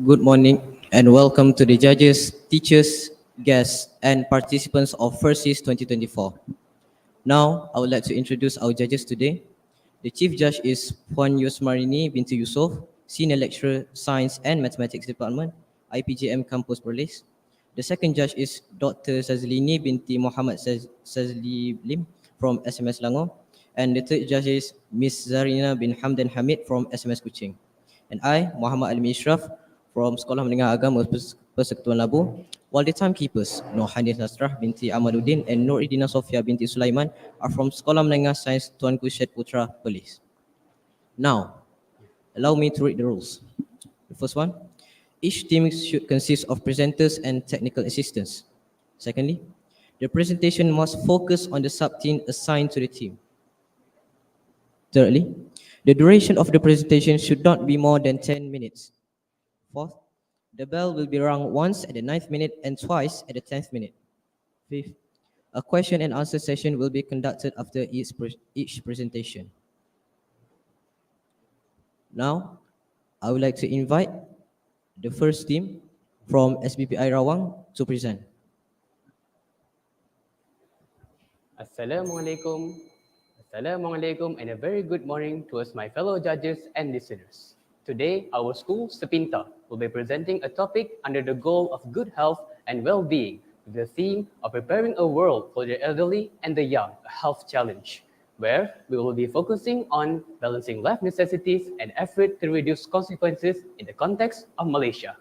Good morning and welcome to the judges, teachers, guests, and participants of FRSIS 2024. Now, I would like to introduce our judges today. The Chief Judge is Puan Yusmarini binti Yusof, Senior Lecturer, Science and Mathematics Department, IPJM Campus Perlis. The second judge is Dr. Sazlini binti Muhammad Sazli Lim from SMS Langor. And the third judge is Ms. Zarina bin Hamdan Hamid from SMS Kuching. And I, Muhammad Alimi Ishraf, from Sekolah Menengah Agama Persekutuan Labu, while the timekeepers, Nur Hanis Nasrah binti Amaluddin and Nur Idina Sofia binti Sulaiman, are from Sekolah Menengah Sains Tuanku Syed Putra Perlis. Now, allow me to read the rules. The first one, each team should consist of presenters and technical assistants. Secondly, the presentation must focus on the sub-team assigned to the team. Thirdly, the duration of the presentation should not be more than 10 minutes. Fourth, the bell will be rung once at the 9th minute and twice at the 10th minute. Fifth, a question and answer session will be conducted after each presentation. Now, I would like to invite the first team from SBPI RAWANG to present. Assalamualaikum. Assalamualaikum and a very good morning to us, my fellow judges and listeners. Today, our school, Sepinta, will be presenting a topic under the goal of good health and well-being with the theme of preparing a world for the elderly and the young, a health challenge, where we will be focusing on balancing life necessities and effort to reduce consequences in the context of Malaysia.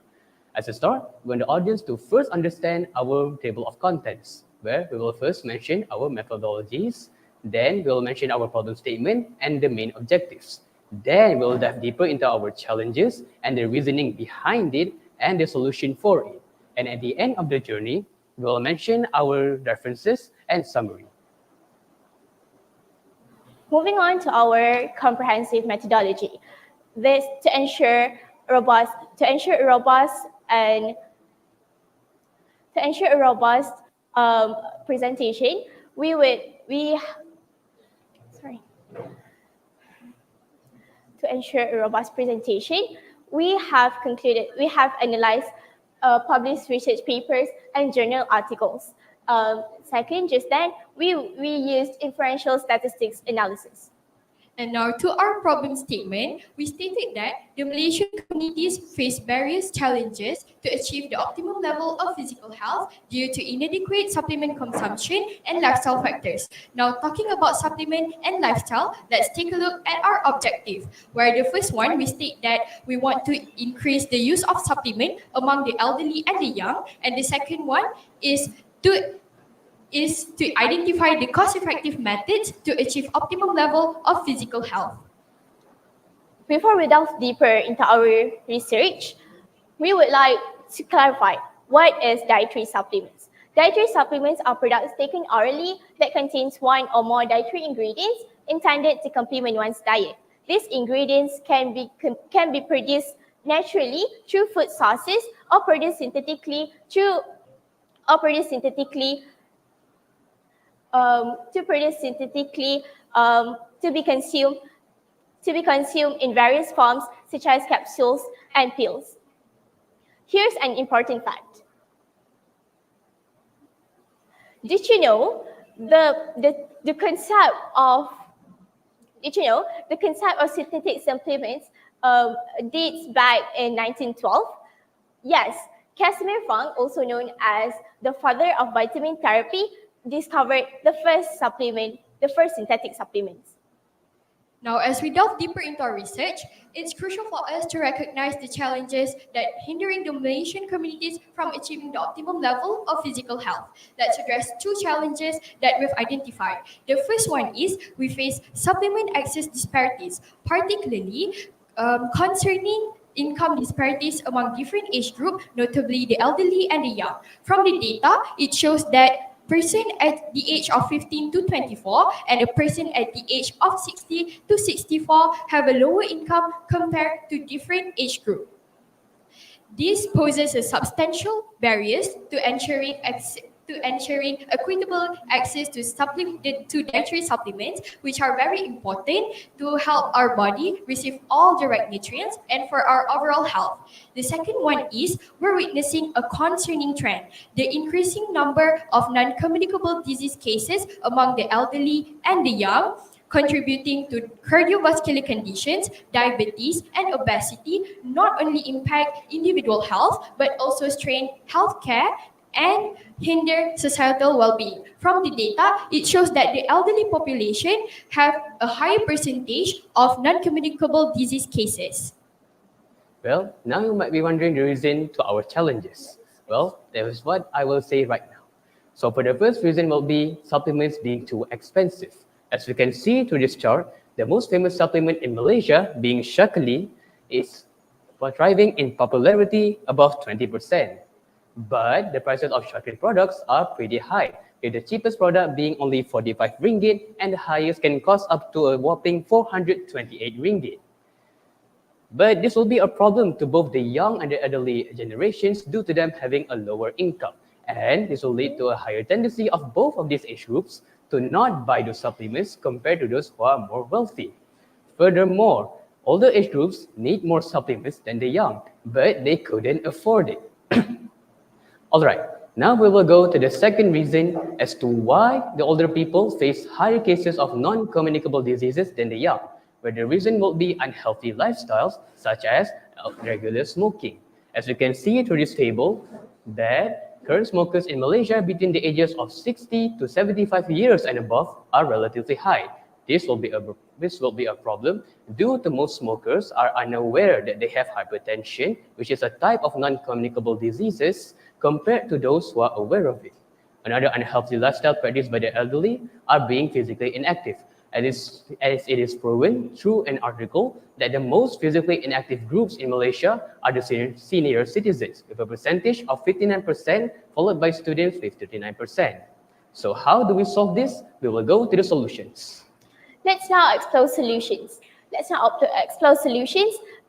As a start, we want the audience to first understand our table of contents, where we will first mention our methodologies, then we will mention our problem statement and the main objectives. Then we will dive deeper into our challenges and the reasoning behind it and the solution for it. And at the end of the journey, we will mention our references and summary. Moving on to our comprehensive methodology. This to ensure a robust presentation, To ensure a robust presentation, we have analyzed published research papers and journal articles. Second, just then, we used inferential statistics analysis. And now to our problem statement, we stated that the Malaysian communities face various challenges to achieve the optimum level of physical health due to inadequate supplement consumption and lifestyle factors. Now talking about supplement and lifestyle, let's take a look at our objective, where the first one, we state that we want to increase the use of supplement among the elderly and the young, and the second one is to identify the cost-effective methods to achieve optimum level of physical health. Before we delve deeper into our research, we would like to clarify what is dietary supplements. Dietary supplements are products taken orally that contains one or more dietary ingredients intended to complement one's diet. These ingredients can be produced naturally through food sources or produced synthetically to be consumed in various forms such as capsules and pills. Here's an important fact. Did you know the concept of synthetic supplements dates back in 1912? Yes, Casimir Fung, also known as the father of vitamin therapy, discovered the first synthetic supplements. Now, as we delve deeper into our research, it's crucial for us to recognize the challenges that hindering the Malaysian communities from achieving the optimum level of physical health. Let's address two challenges that we've identified. The first one is we face supplement access disparities, particularly concerning income disparities among different age groups, notably the elderly and the young. From the data, it shows that person at the age of 15 to 24 and a person at the age of 60 to 64 have a lower income compared to different age groups. This poses a substantial barriers to ensuring to ensuring equitable access to dietary supplements, which are very important to help our body receive all the right nutrients and for our overall health. The second one is we're witnessing a concerning trend, the increasing number of non-communicable disease cases among the elderly and the young, contributing to cardiovascular conditions, diabetes, and obesity not only impact individual health but also strain healthcare and hinder societal well-being. From the data, it shows that the elderly population have a higher percentage of non-communicable disease cases. Well, now you might be wondering the reason to our challenges. Well, that is what I will say right now. So for the first reason will be supplements being too expensive. As we can see through this chart, the most famous supplement in Malaysia, being Shakali, is thriving in popularity above 20%. But the prices of Shakali products are pretty high, with the cheapest product being only 45 ringgit and the highest can cost up to a whopping 428 ringgit. But this will be a problem to both the young and the elderly generations due to them having a lower income. And this will lead to a higher tendency of both of these age groups to not buy those supplements compared to those who are more wealthy. Furthermore, older age groups need more supplements than the young, but they couldn't afford it. Alright, now we will go to the second reason as to why the older people face higher cases of non-communicable diseases than the young, where the reason will be unhealthy lifestyles such as regular smoking. As you can see through this table, that current smokers in Malaysia between the ages of 60 to 75 years and above are relatively high. This will be a problem due to most smokers are unaware that they have hypertension, which is a type of non-communicable diseases, compared to those who are aware of it. Another unhealthy lifestyle practiced by the elderly are being physically inactive. As it is proven through an article that the most physically inactive groups in Malaysia are the senior citizens, with a percentage of 59%, followed by students with 39%. So how do we solve this? We will go to the solutions. Let's now explore solutions.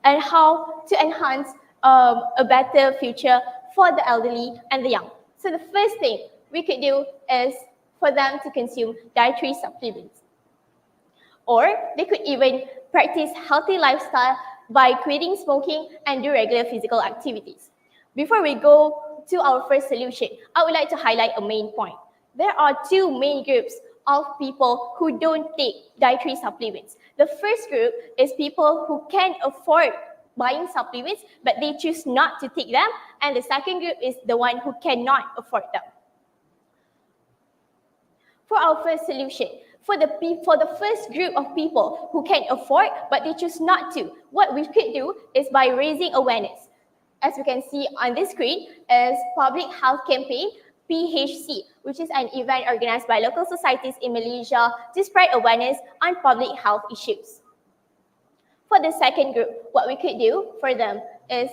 And how to enhance a better future for the elderly and the young. So the first thing we could do is for them to consume dietary supplements. Or they could even practice healthy lifestyle by quitting smoking and do regular physical activities. Before we go to our first solution, I would like to highlight a main point. There are two main groups of people who don't take dietary supplements. The first group is people who can afford buying supplements, but they choose not to take them. And the second group is the one who cannot afford them. For our first solution, for the first group of people who can afford but they choose not to, what we could do is by raising awareness. As we can see on this screen is Public Health Campaign, PHC, which is an event organized by local societies in Malaysia to spread awareness on public health issues. For the second group, what we could do for them is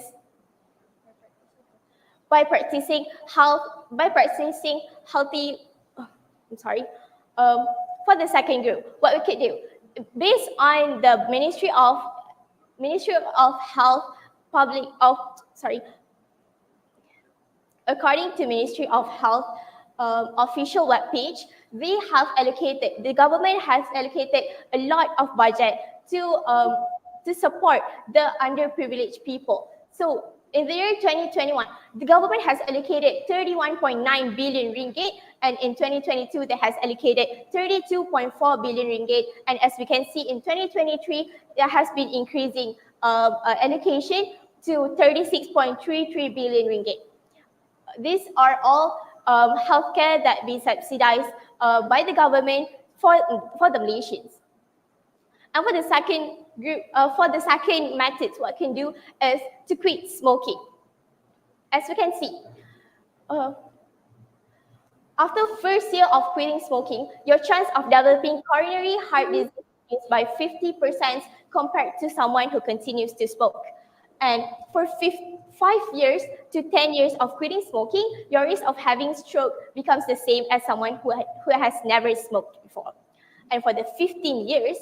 by practicing healthy. For the second group, what we could do, based on the Ministry of Health according to Ministry of Health official webpage, the government has allocated a lot of budget to support the underprivileged people. So in the year 2021, the government has allocated 31.9 billion ringgit, and in 2022, they has allocated 32.4 billion ringgit. And as we can see, in 2023, there has been increasing allocation to 36.33 billion ringgit. These are all healthcare that be subsidized by the government for the Malaysians. And for the second group, for the second method, what can do is to quit smoking. As we can see, after first year of quitting smoking, your chance of developing coronary heart disease is by 50% compared to someone who continues to smoke. And for 5 years to 10 years of quitting smoking, your risk of having stroke becomes the same as someone who has never smoked before. And for the 15 years,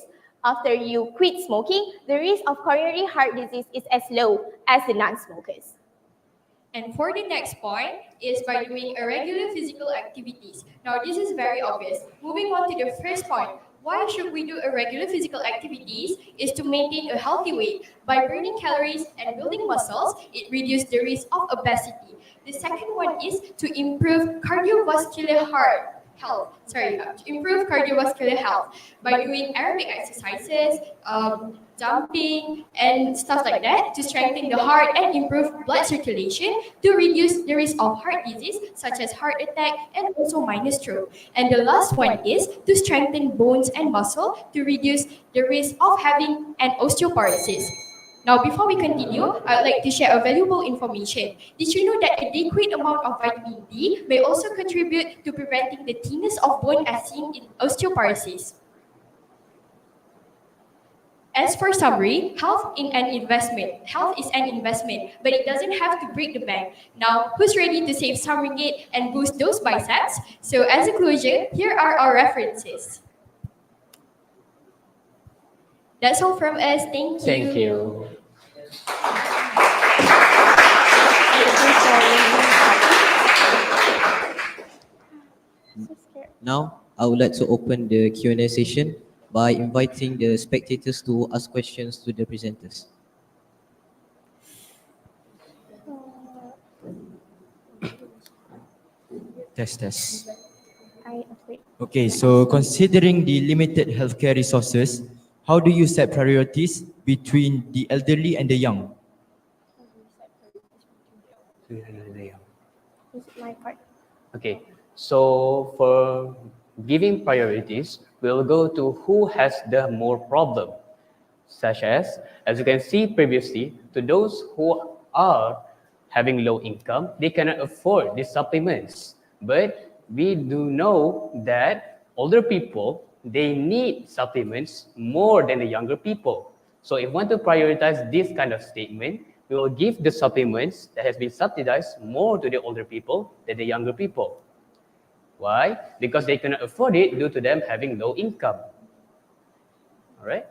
after you quit smoking, the risk of coronary heart disease is as low as the non-smokers. And for the next point is by doing irregular physical activities. Now this is very obvious. Moving on to the first point, why should we do irregular physical activities is to maintain a healthy weight. By burning calories and building muscles, it reduces the risk of obesity. The second one is to improve cardiovascular health by doing aerobic exercises, jumping, and stuff like that to strengthen the heart and improve blood circulation to reduce the risk of heart disease such as heart attack and also minor stroke. And the last one is to strengthen bones and muscle to reduce the risk of having an osteoporosis. Now, before we continue, I would like to share a valuable information. Did you know that a adequate amount of vitamin D may also contribute to preventing the thinness of bone as seen in osteoporosis? As for summary, health is an investment, but it doesn't have to break the bank. Now, who's ready to save some ringgit and boost those biceps? So as a closure, here are our references. That's all from us. Thank you. Thank you. Now, I would like to open the Q&A session by inviting the spectators to ask questions to the presenters. Test. Okay, so considering the limited healthcare resources, how do you set priorities between the elderly and the young? Okay, so for giving priorities, we'll go to who has the more problem, such as you can see previously, to those who are having low income, they cannot afford these supplements. But we do know that older people, they need supplements more than the younger people. So if we want to prioritize this kind of statement, we will give the supplements that has been subsidized more to the older people than the younger people. Why? Because they cannot afford it due to them having low income. All right?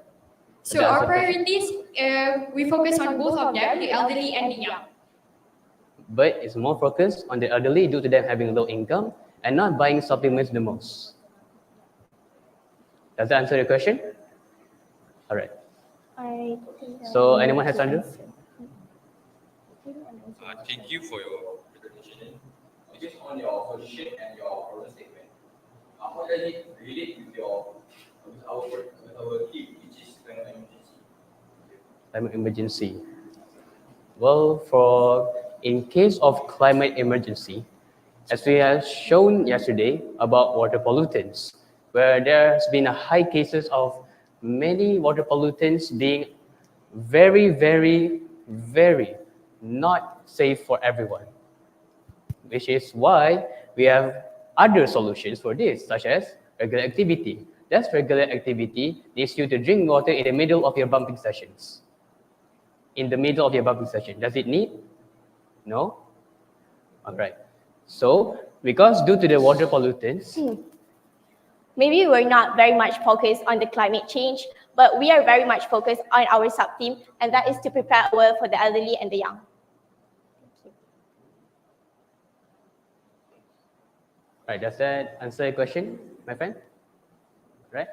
So our priorities, we focus on both of them, the elderly and the young. But it's more focused on the elderly due to them having low income and not buying supplements the most. Does that answer your question? All right. So anyone has under? Thank you for your presentation. Based on your solution and your problem statement, how does it relate with our theme, which is climate emergency? Climate emergency. Well, in case of climate emergency, as we have shown yesterday about water pollutants, where there has been a high cases of many water pollutants being very, very, very not safe for everyone, which is why we have other solutions for this, such as regular activity. That's regular activity needs you to drink water in the middle of your bumping sessions. In the middle of your bumping session, does it need? No? All right. So, because due to the water pollutants, Maybe we're not very much focused on the climate change, but we are very much focused on our sub-theme, and that is to prepare a world for the elderly and the young. right, does that answer your question, my friend? Right?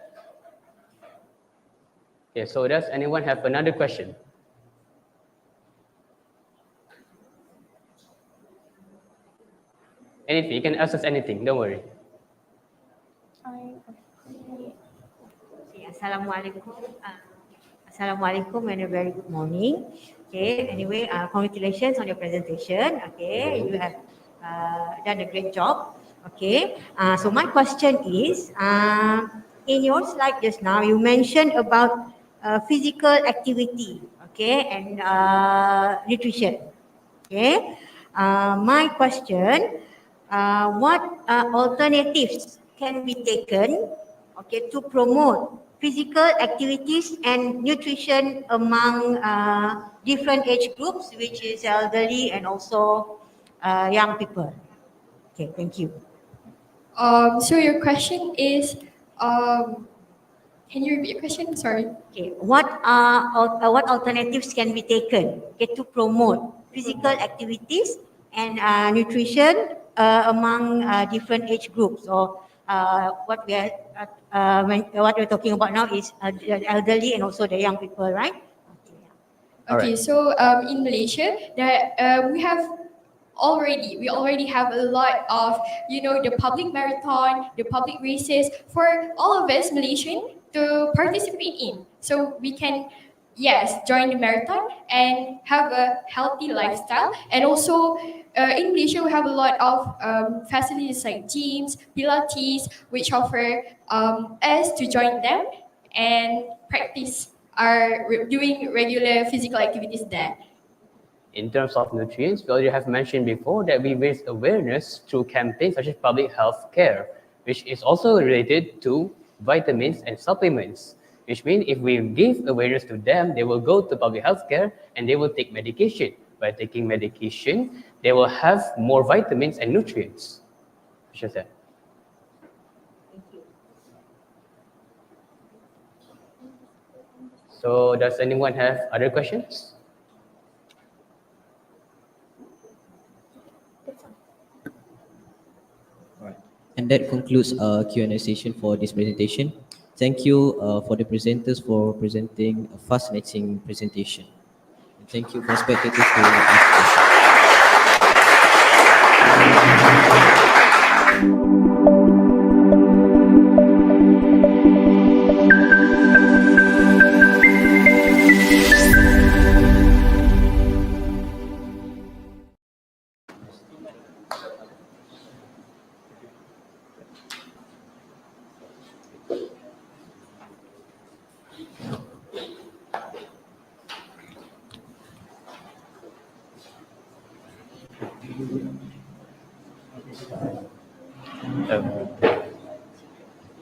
Okay, so does anyone have another question? Anything, you can ask us anything, don't worry. Assalamualaikum. Assalamualaikum and a very good morning. Okay, anyway, congratulations on your presentation. Okay, you have done a great job. Okay, so my question is, in your slide just now, you mentioned about physical activity, okay, and nutrition. Okay, my question, what alternatives can be taken, okay, to promote physical activities and nutrition among different age groups, which is elderly and also young people? Okay, thank you. So your question is, can you repeat your question? Sorry. Okay, what alternatives can be taken, okay, to promote physical activities and nutrition among different age groups. Or what we're talking about now is the elderly and also the young people, right? Okay, so in Malaysia, we already have a lot of, the public marathon, the public races for all of us Malaysian to participate in. So we can, yes, join the marathon and have a healthy lifestyle. And also in Malaysia, we have a lot of facilities like gyms, Pilates, which offer us to join them and practice doing regular physical activities there. In terms of nutrients, we already have mentioned before that we raise awareness through campaigns such as public health care, which is also related to vitamins and supplements, which means if we give awareness to them, they will go to public health care and they will take medication. By taking medication, they will have more vitamins and nutrients. Which is that. So does anyone have other questions? And that concludes our Q&A session for this presentation. Thank you for the presenters for presenting a fascinating presentation. And thank you for spectators to ask questions.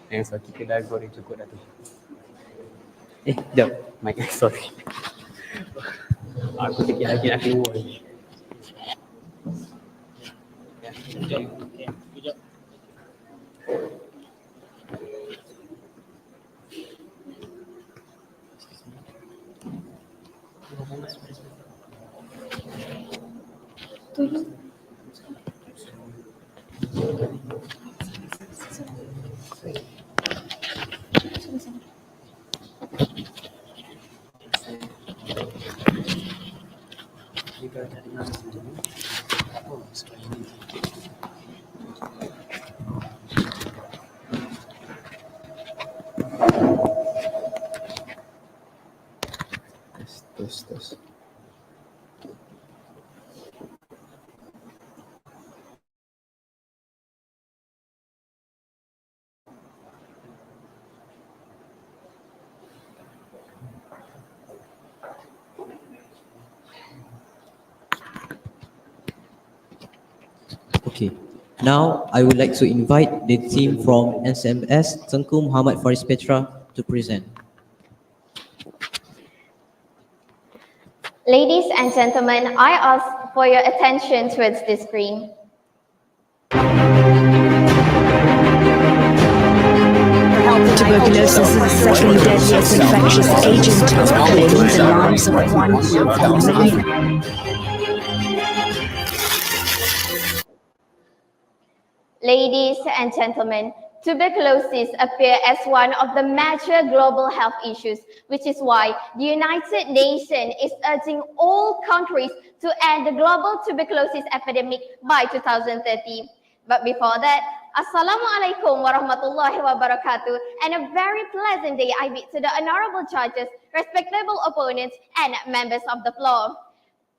Yang so kita dah goreng cukup dah tu. Jap, mic, sorry. Aku fikir lagi nak keluar ni. Tes. Okay. Now, I would like to invite the team from SMS, TENGKU Muhammad FARIS PETRA, to present. Ladies and gentlemen, I ask for your attention towards the screen. Tuberculosis is the second deadliest infectious agent, claiming the lives of 1 million. Ladies and gentlemen, tuberculosis appears as one of the major global health issues, which is why the United Nations is urging all countries to end the global tuberculosis epidemic by 2030. But before that, Assalamualaikum warahmatullahi wabarakatuh, and a very pleasant day I bid to the honorable judges, respectable opponents, and members of the floor.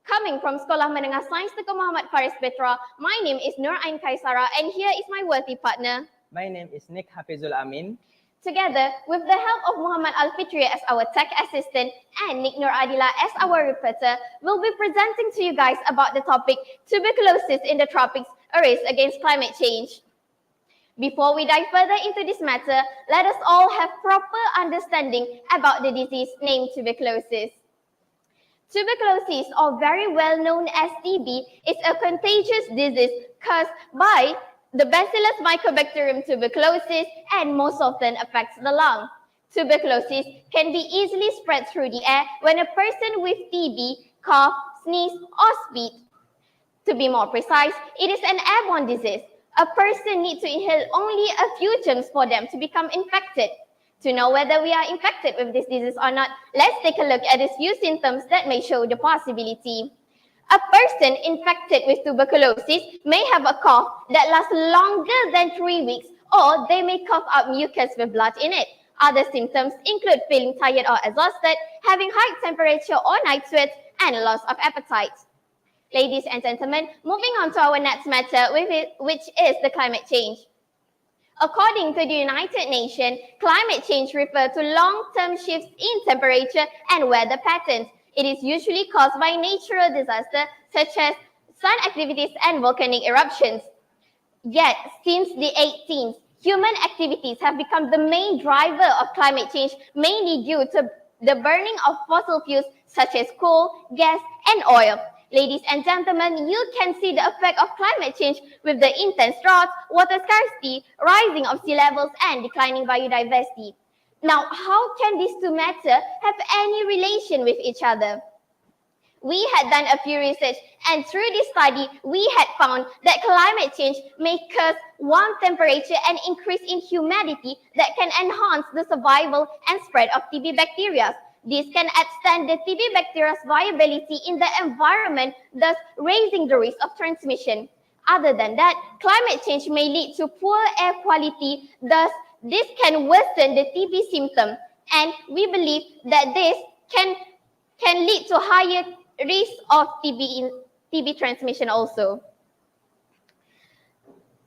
Coming from Sekolah Menengah Sains TENGKU Muhammad FARIS PETRA, my name is Nur Ain Kaisara, and here is my worthy partner. My name is Nick Hafizul Amin. Together, with the help of Muhammad Al-Fitri as our tech assistant and Nick Nur Adila as our reporter, we'll be presenting to you guys about the topic Tuberculosis in the Tropics, a race against climate change. Before we dive further into this matter, let us all have proper understanding about the disease named tuberculosis. Tuberculosis, or very well known as TB, is a contagious disease caused by the Bacillus mycobacterium tuberculosis and most often affects the lung. Tuberculosis can be easily spread through the air when a person with TB cough, sneeze, or spit. To be more precise, it is an airborne disease. A person needs to inhale only a few germs for them to become infected. To know whether we are infected with this disease or not, let's take a look at these few symptoms that may show the possibility. A person infected with tuberculosis may have a cough that lasts longer than 3 weeks, or they may cough out mucus with blood in it. Other symptoms include feeling tired or exhausted, having high temperature or night sweats, and loss of appetite. Ladies and gentlemen, moving on to our next matter, which is the climate change. According to the United Nations, climate change refers to long-term shifts in temperature and weather patterns. It is usually caused by natural disasters such as sun activities and volcanic eruptions. Yet, since the 18th, human activities have become the main driver of climate change, mainly due to the burning of fossil fuels such as coal, gas, and oil. Ladies and gentlemen, you can see the effect of climate change with the intense drought, water scarcity, rising of sea levels, and declining biodiversity. Now, how can these two matters have any relation with each other? We had done a few research, and through this study, we had found that climate change may cause warm temperature and increase in humidity that can enhance the survival and spread of TB bacteria. This can extend the TB bacteria's viability in the environment, thus raising the risk of transmission. Other than that, climate change may lead to poor air quality, thus this can worsen the TB symptom, and we believe that this can lead to higher risk of TB transmission also.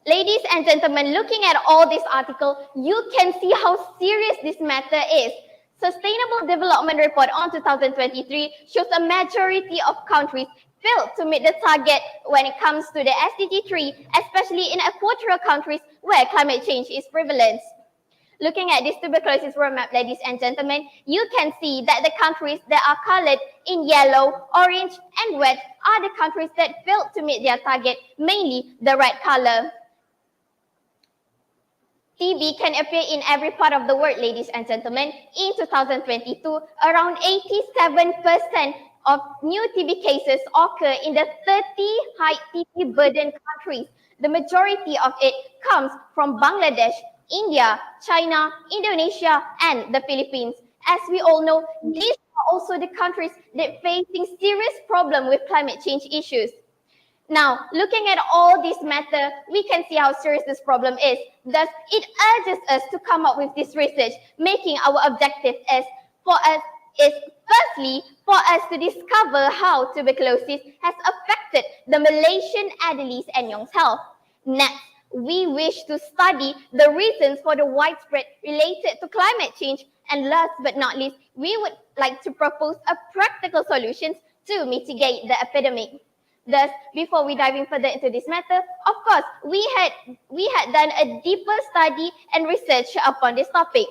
Ladies and gentlemen, looking at all this article, you can see how serious this matter is. Sustainable Development Report on 2023 shows a majority of countries failed to meet the target when it comes to the SDG 3, especially in equatorial countries where climate change is prevalent. Looking at this tuberculosis roadmap, ladies and gentlemen, you can see that the countries that are colored in yellow, orange, and red are the countries that failed to meet their target, mainly the red color. TB can appear in every part of the world, ladies and gentlemen. In 2022, around 87% of new TB cases occur in the 30 high TB burden countries. The majority of it comes from Bangladesh, India, China, Indonesia, and the Philippines. As we all know, these are also the countries that are facing serious problems with climate change issues. Now, looking at all this matter, we can see how serious this problem is. Thus, it urges us to come up with this research, making our objective firstly for us to discover how tuberculosis has affected the Malaysian adolescents and young health. Next, we wish to study the reasons for the widespread related to climate change. And last but not least, we would like to propose a practical solutions to mitigate the epidemic. Thus, before we dive in further into this matter, of course, we had done a deeper study and research upon this topic.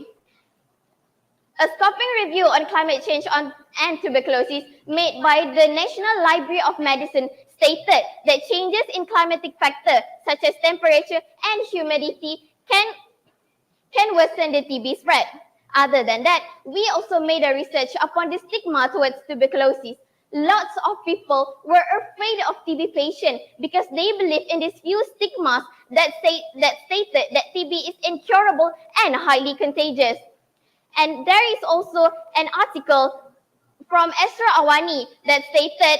A scoping review on climate change and tuberculosis made by the National Library of Medicine stated that changes in climatic factors such as temperature and humidity can worsen the TB spread. Other than that, we also made a research upon the stigma towards tuberculosis. Lots of people were afraid of TB patients because they believe in these few stigmas that stated that TB is incurable and highly contagious. And there is also an article from Esra Awani that stated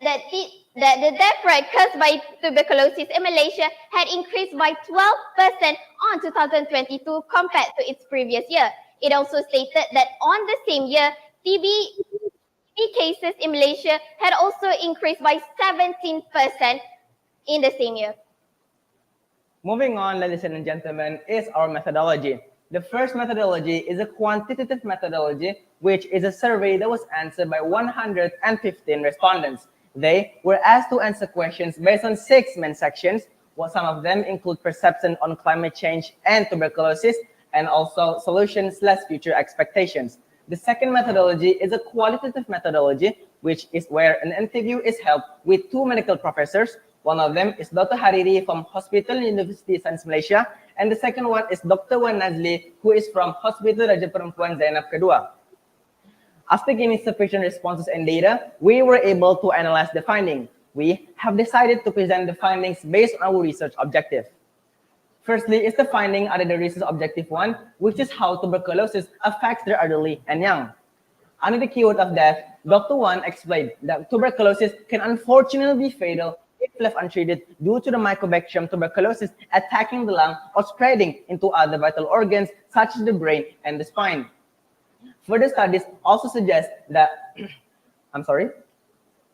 that the death rate caused by tuberculosis in Malaysia had increased by 12% on 2022 compared to its previous year. It also stated that on the same year, TB cases in Malaysia had also increased by 17% in the same year. Moving on, ladies and gentlemen, is our methodology. The first methodology is a quantitative methodology, which is a survey that was answered by 115 respondents. They were asked to answer questions based on 6 main sections, while some of them include perception on climate change and tuberculosis, and also solutions/future expectations. The second methodology is a qualitative methodology, which is where an interview is held with 2 medical professors. One of them is Dr. Hariri from Hospital University Sains Malaysia, and the second one is Dr. Wan Nazli, who is from Hospital Raja Perempuan Zainab Kedua. After gaining sufficient responses and data, we were able to analyze the finding. we have decided to present the findings based on our research objective. Firstly is the finding under the research objective 1, which is how tuberculosis affects the elderly and young. Under the keyword of death, Dr. Wan explained that tuberculosis can unfortunately be fatal if left untreated due to the Mycobacterium tuberculosis attacking the lung or spreading into other vital organs such as the brain and the spine. Further studies also suggest that,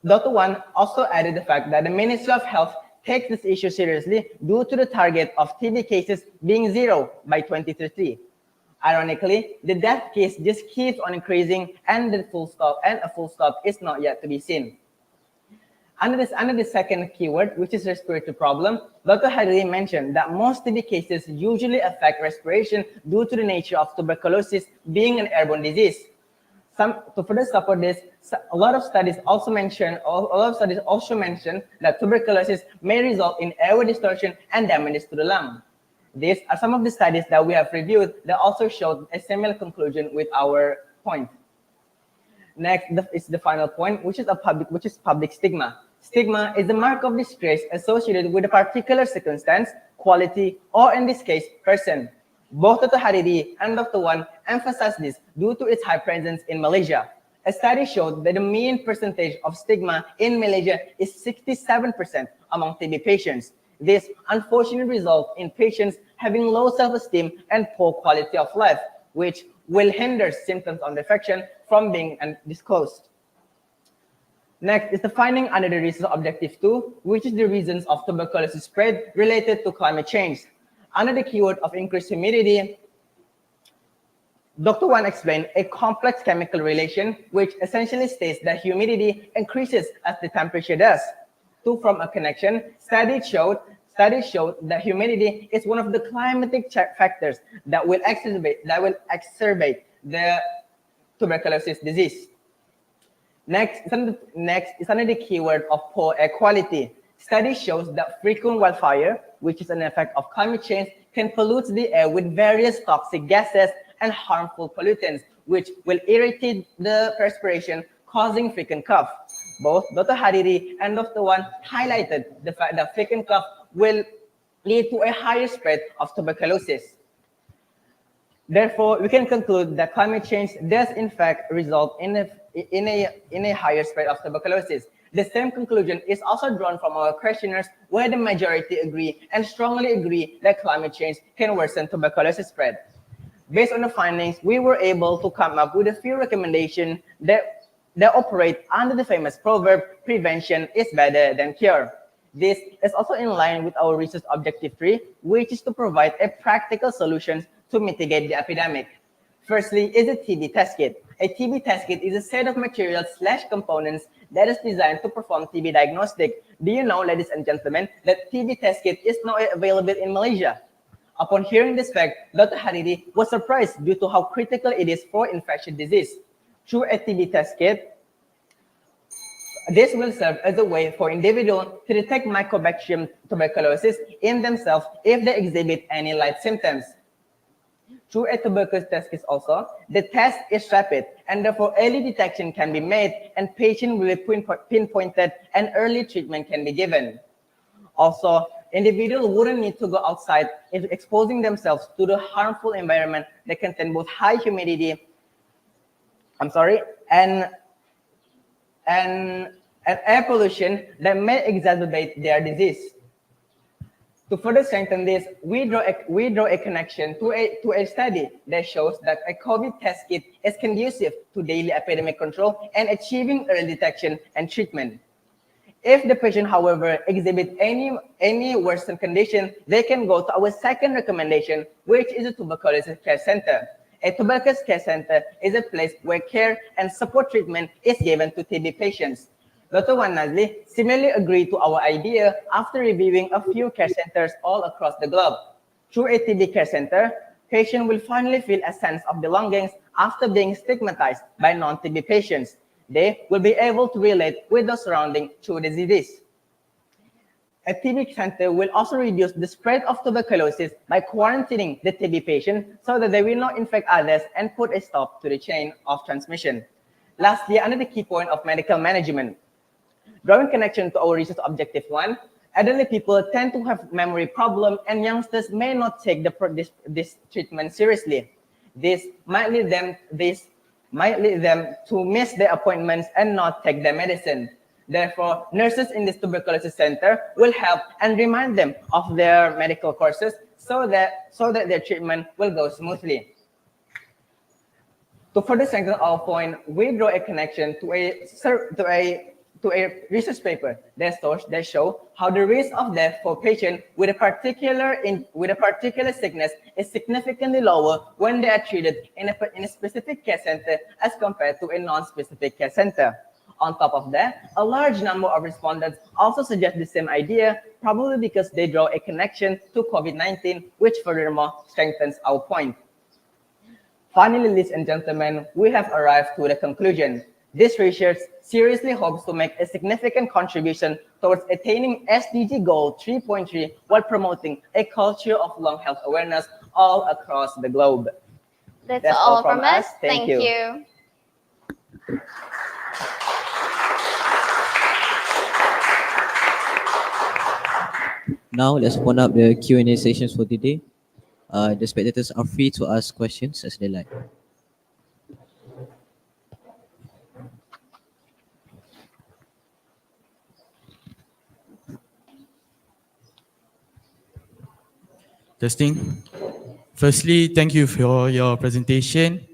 Dr. Wan also added the fact that the Ministry of Health takes this issue seriously due to the target of TB cases being 0 by 2030. Ironically, the death case just keeps on increasing and a full stop is not yet to be seen. Under the second keyword, which is respiratory problem, Dr. Hariri mentioned that most TB cases usually affect respiration due to the nature of tuberculosis being an airborne disease. To further support this, a lot of studies also mention that tuberculosis may result in airway distortion and damage to the lung. These are some of the studies that we have reviewed that also showed a similar conclusion with our point. Next is the final point, which is public stigma. Stigma is the mark of disgrace associated with a particular circumstance, quality, or in this case, person. Both Dr. Hariri and Dr. Wan emphasized this due to its high presence in Malaysia. A study showed that the mean percentage of stigma in Malaysia is 67% among TB patients. This unfortunately results in patients having low self-esteem and poor quality of life, which will hinder symptoms of the infection from being disclosed. Next is the finding under the research objective 2, which is the reasons of tuberculosis spread related to climate change. Under the keyword of increased humidity, Dr. Wan explained a complex chemical relation, which essentially states that humidity increases as the temperature does. To form a connection, studies showed that humidity is one of the climatic factors that will exacerbate the tuberculosis disease. Next is under the keyword of poor air quality. Study shows that frequent wildfire, which is an effect of climate change, can pollute the air with various toxic gases and harmful pollutants, which will irritate the perspiration, causing frequent cough. Both Dr. Hariri and Dr. Wan highlighted the fact that frequent cough will lead to a higher spread of tuberculosis. Therefore, we can conclude that climate change does in fact result in a higher spread of tuberculosis. The same conclusion is also drawn from our questionnaires, where the majority agree and strongly agree that climate change can worsen tuberculosis spread. Based on the findings, we were able to come up with a few recommendations that operate under the famous proverb, prevention is better than cure. This is also in line with our research objective 3, which is to provide a practical solution to mitigate the epidemic. Firstly is a TB test kit. A TB test kit is a set of materials/components that is designed to perform TB diagnostic. Do you know, ladies and gentlemen, that TB test kit is not available in Malaysia? Upon hearing this fact, Dr. Hariri was surprised due to how critical it is for infectious disease. Through a TB test kit, this will serve as a way for individuals to detect Mycobacterium tuberculosis in themselves if they exhibit any light symptoms. Through a tuberculosis test kit also, the test is rapid and therefore early detection can be made and patient will be pinpointed and early treatment can be given. Also, individuals wouldn't need to go outside exposing themselves to the harmful environment that contain both high humidity, and air pollution that may exacerbate their disease. To further strengthen this, we draw a connection to a study that shows that a COVID test kit is conducive to daily epidemic control and achieving early detection and treatment. If the patient, however, exhibit any worsened condition, they can go to our second recommendation, which is a tuberculosis care center. A tuberculosis care center is a place where care and support treatment is given to TB patients. Dr. Wan Nazli similarly agreed to our idea after reviewing a few care centers all across the globe. Through a TB care center, patients will finally feel a sense of belonging after being stigmatized by non-TB patients. They will be able to relate with the surrounding through the disease. A TB center will also reduce the spread of tuberculosis by quarantining the TB patient so that they will not infect others and put a stop to the chain of transmission. Lastly, another key point of medical management. Drawing connection to our research objective 1, elderly people tend to have memory problem and youngsters may not take this treatment seriously. This might lead them to miss their appointments and not take their medicine. Therefore, nurses in this tuberculosis center will help and remind them of their medical courses so that their treatment will go smoothly. To further strengthen our point, we draw a connection to a research paper that show how the risk of death for patients with a particular sickness is significantly lower when they are treated in a specific care center as compared to a non-specific care center. On top of that, a large number of respondents also suggest the same idea, probably because they draw a connection to COVID-19, which furthermore strengthens our point. Finally, ladies and gentlemen, we have arrived to the conclusion. This research seriously hopes to make a significant contribution towards attaining SDG Goal 3.3 while promoting a culture of lung health awareness all across the globe. That's all from us. Thank you. Now let's open up the Q&A sessions for today. The spectators are free to ask questions as they like. Testing. Firstly, thank you for your presentation.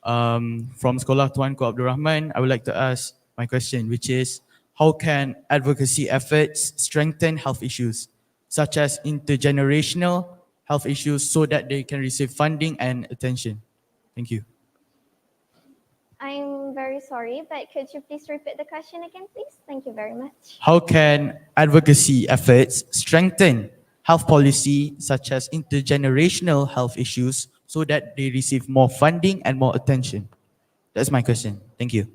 From Sekolah Tuanku Abdul Rahman, I would like to ask my question, which is, how can advocacy efforts strengthen health issues, such as intergenerational health issues, so that they can receive funding and attention? Thank you. I'm very sorry, but could you please repeat the question again, please? Thank you very much. How can advocacy efforts strengthen health policy, such as intergenerational health issues, so that they receive more funding and more attention? That's my question. Thank you.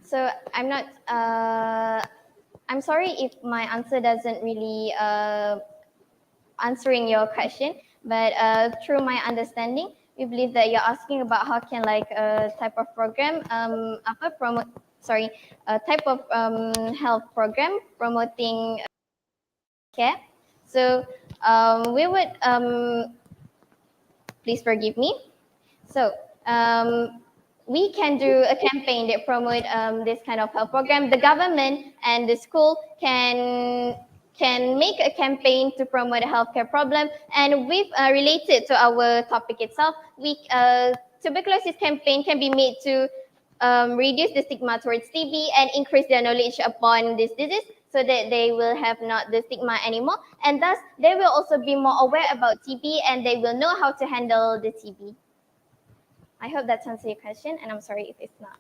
So I'm sorry if my answer doesn't really answering your question, but through my understanding, we believe that you're asking about how can like a type of program, a type of health program promoting care. So we would, please forgive me. So we can do a campaign that promote this kind of health program. The government and the school can make a campaign to promote a healthcare problem, and we've related to our topic itself. Tuberculosis campaign can be made to reduce the stigma towards TB and increase their knowledge upon this disease, so that they will have not the stigma anymore, and thus they will also be more aware about TB and they will know how to handle the TB. I hope that answers your question, and I'm sorry if it's not.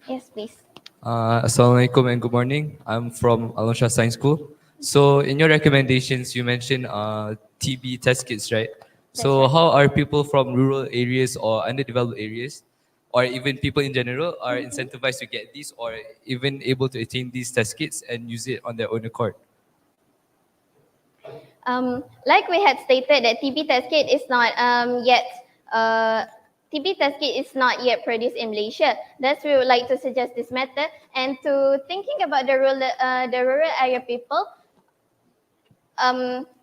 Yes, please. Assalamualaikum and good morning. I'm from Alonsha Science School. So in your recommendations, you mentioned TB test kits, right? So right. how are people from rural areas or underdeveloped areas, or even people in general, are incentivized to get these or even able to attain these test kits and use it on their own accord? Like we had stated that TB test kit is not TB test kit is not yet produced in Malaysia. Thus, we would like to suggest this method, and to thinking about the rural area people.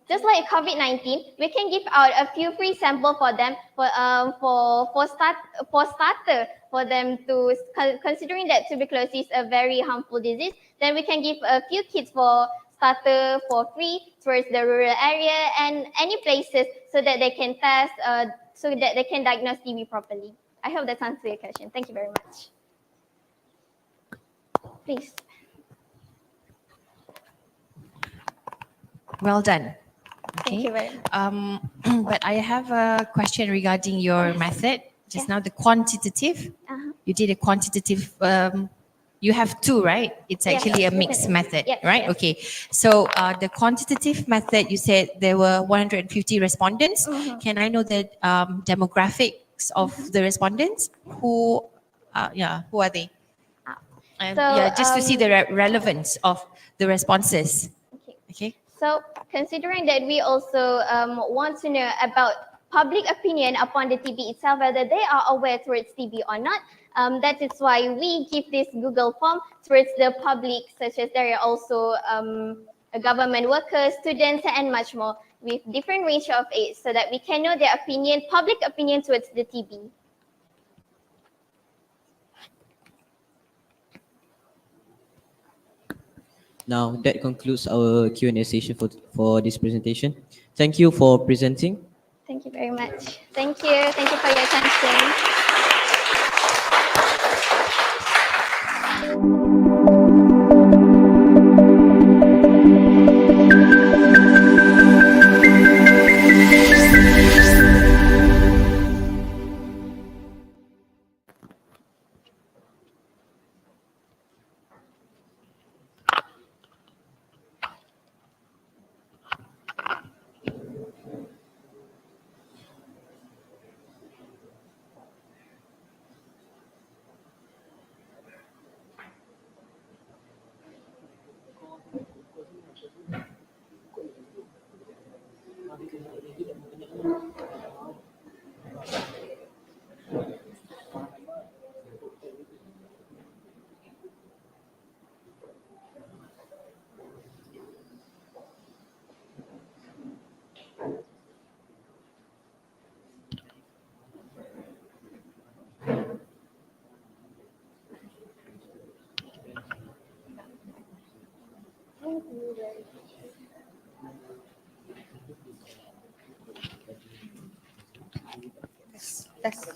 Just like COVID-19, we can give out a few free samples for them for starter for them to, considering that tuberculosis is a very harmful disease. Then we can give a few kits for starter for free towards the rural area and any places, so that they can test, so that they can diagnose TB properly. I hope that answers your question. Thank you very much. Please. Well done. Thank you very much. But I have a question regarding your method. Just now, the quantitative. You did a quantitative. you have two, right? It's Yes, actually a mixed definitely. method, Yes, right? yes. Okay. So the quantitative method, you said there were 150 respondents. Mhm. Can I know the demographics of the respondents? Who are they? And So, just to see the relevance of the responses. Okay. Okay. So, considering that we also want to know about public opinion upon the TB itself, whether they are aware towards TB or not, that is why we give this Google form towards the public, such as there are also government workers, students, and much more, with different range of age, so that we can know their opinion, public opinion towards the TB. Now that concludes our Q&A session for this presentation. Thank you for presenting. Thank you very much. Thank you. Thank you for your attention. That's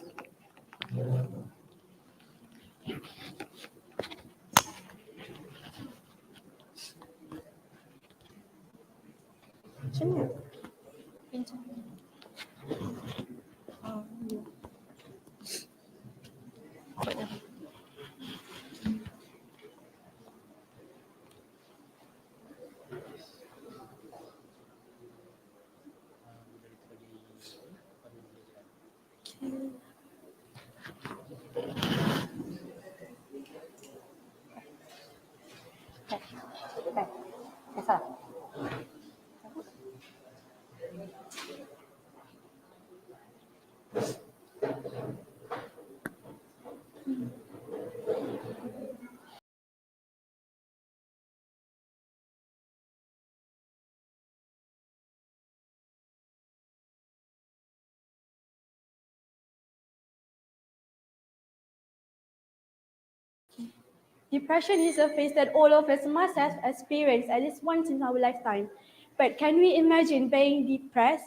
Depression is a phase that all of us must have experienced at least once in our lifetime. But can we imagine being depressed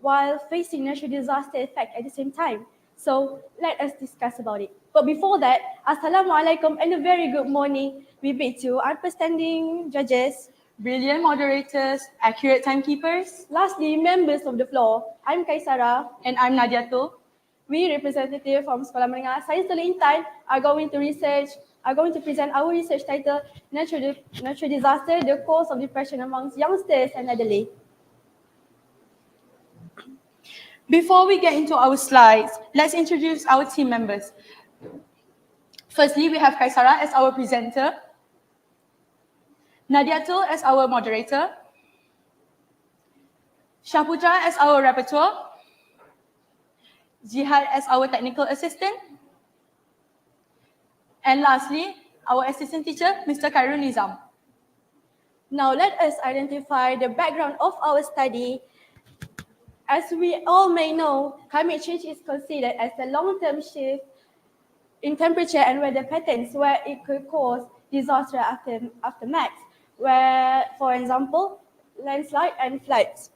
while facing natural disaster effect at the same time? So let us discuss about it. But before that, Assalamualaikum and a very good morning. We bid to understanding judges, brilliant moderators, accurate timekeepers. Lastly, members of the floor. I'm Kaisara. And I'm Nadiatul. We representative from Sekolah Menengah Sains Teluk INTAN are going to present our research titled Natural Disaster, the Cause of Depression Amongst Youngsters and Elderly. Before we get into our slides, let's introduce our team members. Firstly, we have Kaisara as our presenter, Nadiatul as our moderator, Shaputra as our rapporteur, Jihad as our technical assistant, and lastly, our assistant teacher, Mr. Khairul Nizam. Now let us identify the background of our study. As we all may know, climate change is considered as a long-term shift in temperature and weather patterns where it could cause disaster aftermath, where, for example, landslide and floods.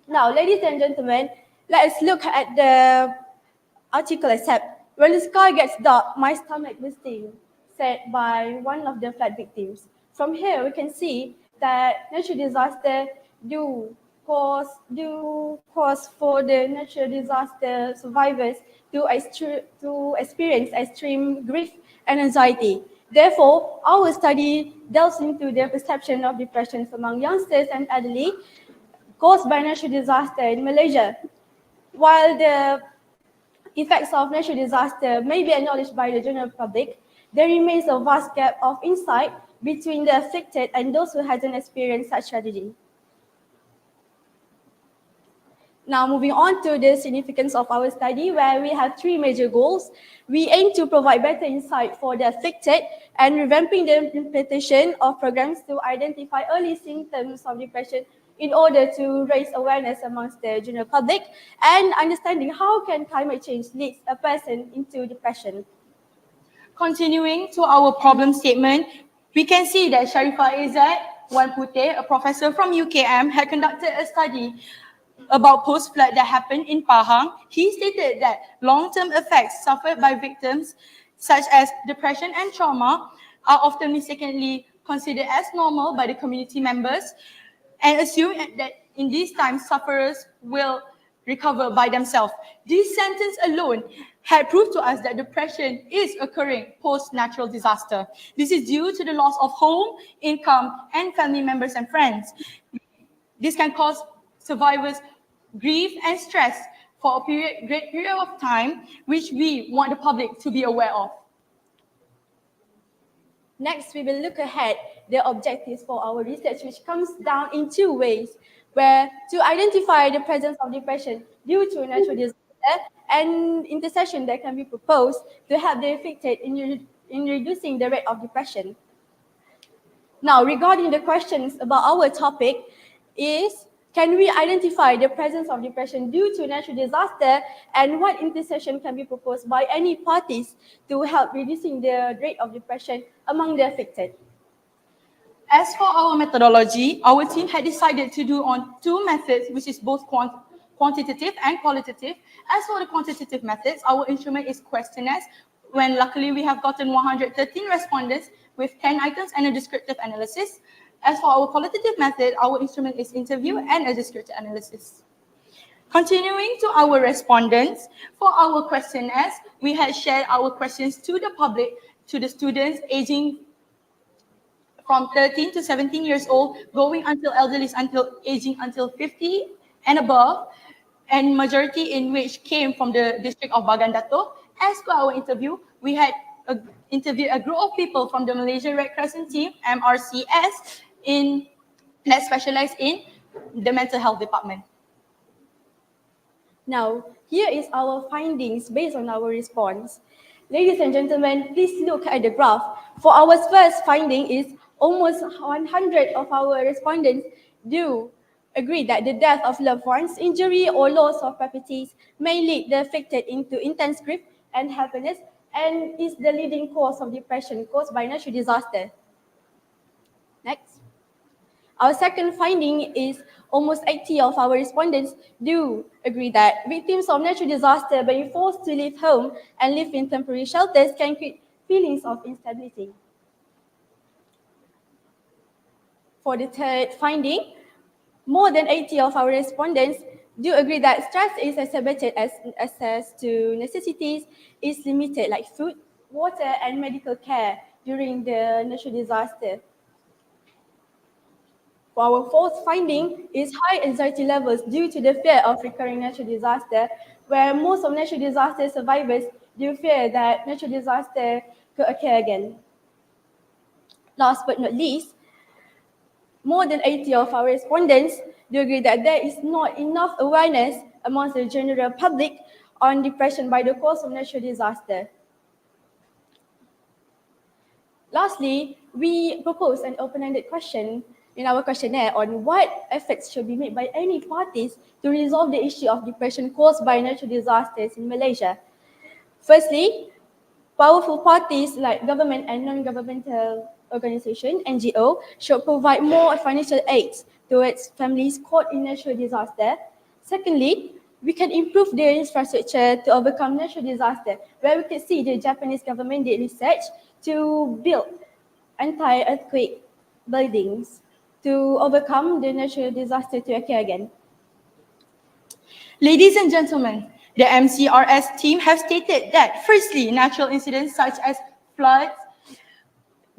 Now, ladies and gentlemen, let us look at the article except. When the sky gets dark, my stomach will sting, said by one of the flood victims. From here, we can see that natural disaster do cause for the natural disaster survivors to experience extreme grief and anxiety. Therefore, our study delves into the perception of depression among youngsters and elderly caused by natural disaster in Malaysia. While the effects of natural disaster may be acknowledged by the general public, there remains a vast gap of insight between the affected and those who hasn't experienced such tragedy. Now moving on to the significance of our study, where we have three major goals. We aim to provide better insight for the affected and revamping the implementation of programs to identify early symptoms of depression in order to raise awareness amongst the general public and understanding how can climate change lead a person into depression. Continuing to our problem statement, we can see that Sharifah Izzat Wan Puteh, a professor from UKM, had conducted a study about post-flood that happened in Pahang. He stated that long-term effects suffered by victims such as depression and trauma are often mistakenly considered as normal by the community members and assume that in these times sufferers will recover by themselves. This sentence alone had proved to us that depression is occurring post-natural disaster. This is due to the loss of home, income, and family members and friends. This can cause survivors grief and stress for a great period of time, which we want the public to be aware of. Next, we will look ahead the objectives for our research, which comes down in two ways, where to identify the presence of depression due to natural disaster and intercession that can be proposed to help the affected in reducing the rate of depression. Now, regarding the questions about our topic is, can we identify the presence of depression due to natural disaster and what intercession can be proposed by any parties to help reducing the rate of depression among the affected? As for our methodology, our team had decided to do on two methods, which is both quantitative and qualitative. As for the quantitative methods, our instrument is questionnaires, when luckily we have gotten 113 respondents with 10 items and a descriptive analysis. As for our qualitative method, our instrument is interview and a descriptive analysis. Continuing to our respondents, for our questionnaires, we had shared our questions to the public, to the students aging from 13 to 17 years old, going until elderly aging until 50 and above, and majority in which came from the district of Bagan Dato. As for our interview, we had interviewed a group of people from the Malaysia Red Crescent team, MRCS, that specialize in the mental health department. Now, here is our findings based on our response. Ladies and gentlemen, please look at the graph. For our first finding is almost 100 of our respondents do agree that the death of loved ones, injury or loss of properties may lead the affected into intense grief and helplessness and is the leading cause of depression caused by natural disaster. Next. Our second finding is almost 80 of our respondents do agree that victims of natural disaster being forced to leave home and live in temporary shelters can create feelings of instability. For the third finding, more than 80 of our respondents do agree that stress is exacerbated as access to necessities is limited, like food, water, and medical care during the natural disaster. For our fourth finding is high anxiety levels due to the fear of recurring natural disaster, where most of natural disaster survivors do fear that natural disaster could occur again. Last but not least, more than 80 of our respondents do agree that there is not enough awareness amongst the general public on depression by the cause of natural disaster. Lastly, we propose an open-ended question in our questionnaire on what efforts should be made by any parties to resolve the issue of depression caused by natural disasters in Malaysia. Firstly, powerful parties like government and non-governmental organizations, NGO, should provide more financial aid towards families caught in natural disaster. Secondly, we can improve the infrastructure to overcome natural disaster, where we can see the Japanese government did research to build anti-earthquake buildings to overcome the natural disaster to occur again. Ladies and gentlemen, the MCRS team have stated that firstly, natural incidents such as floods,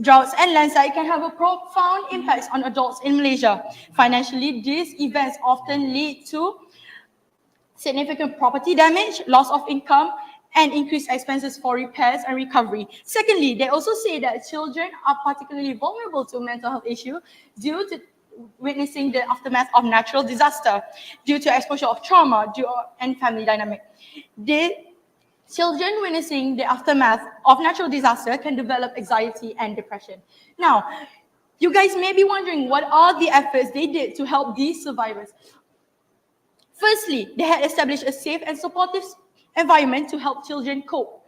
droughts, and landslide can have a profound impact on adults in Malaysia. Financially, these events often lead to significant property damage, loss of income, and increased expenses for repairs and recovery. Secondly, they also say that children are particularly vulnerable to mental health issues due to witnessing the aftermath of natural disaster, due to exposure of trauma and family dynamic. Children witnessing the aftermath of natural disaster can develop anxiety and depression. Now, you guys may be wondering what are the efforts they did to help these survivors. Firstly, they had established a safe and supportive environment to help children cope,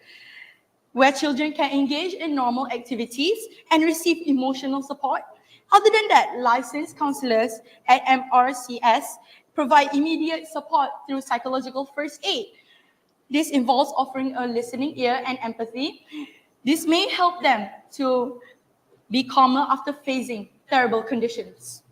where children can engage in normal activities and receive emotional support. Other than that, licensed counselors at FRSIS provide immediate support through psychological first aid. This involves offering a listening ear and empathy. This may help them to be calmer after facing terrible conditions.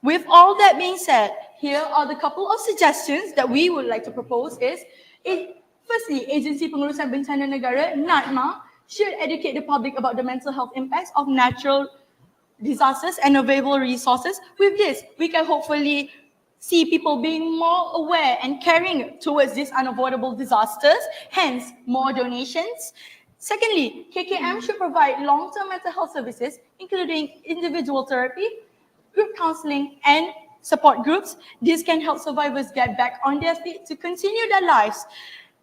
With all that being said, here are the couple of suggestions that we would like to propose firstly, Agensi Pengurusan Bencana Negara, NADMA, should educate the public about the mental health impacts of natural disasters and available resources. With this, we can hopefully see people being more aware and caring towards these unavoidable disasters, hence more donations. Secondly, KKM should provide long-term mental health services, including individual therapy, group counseling, and support groups. This can help survivors get back on their feet to continue their lives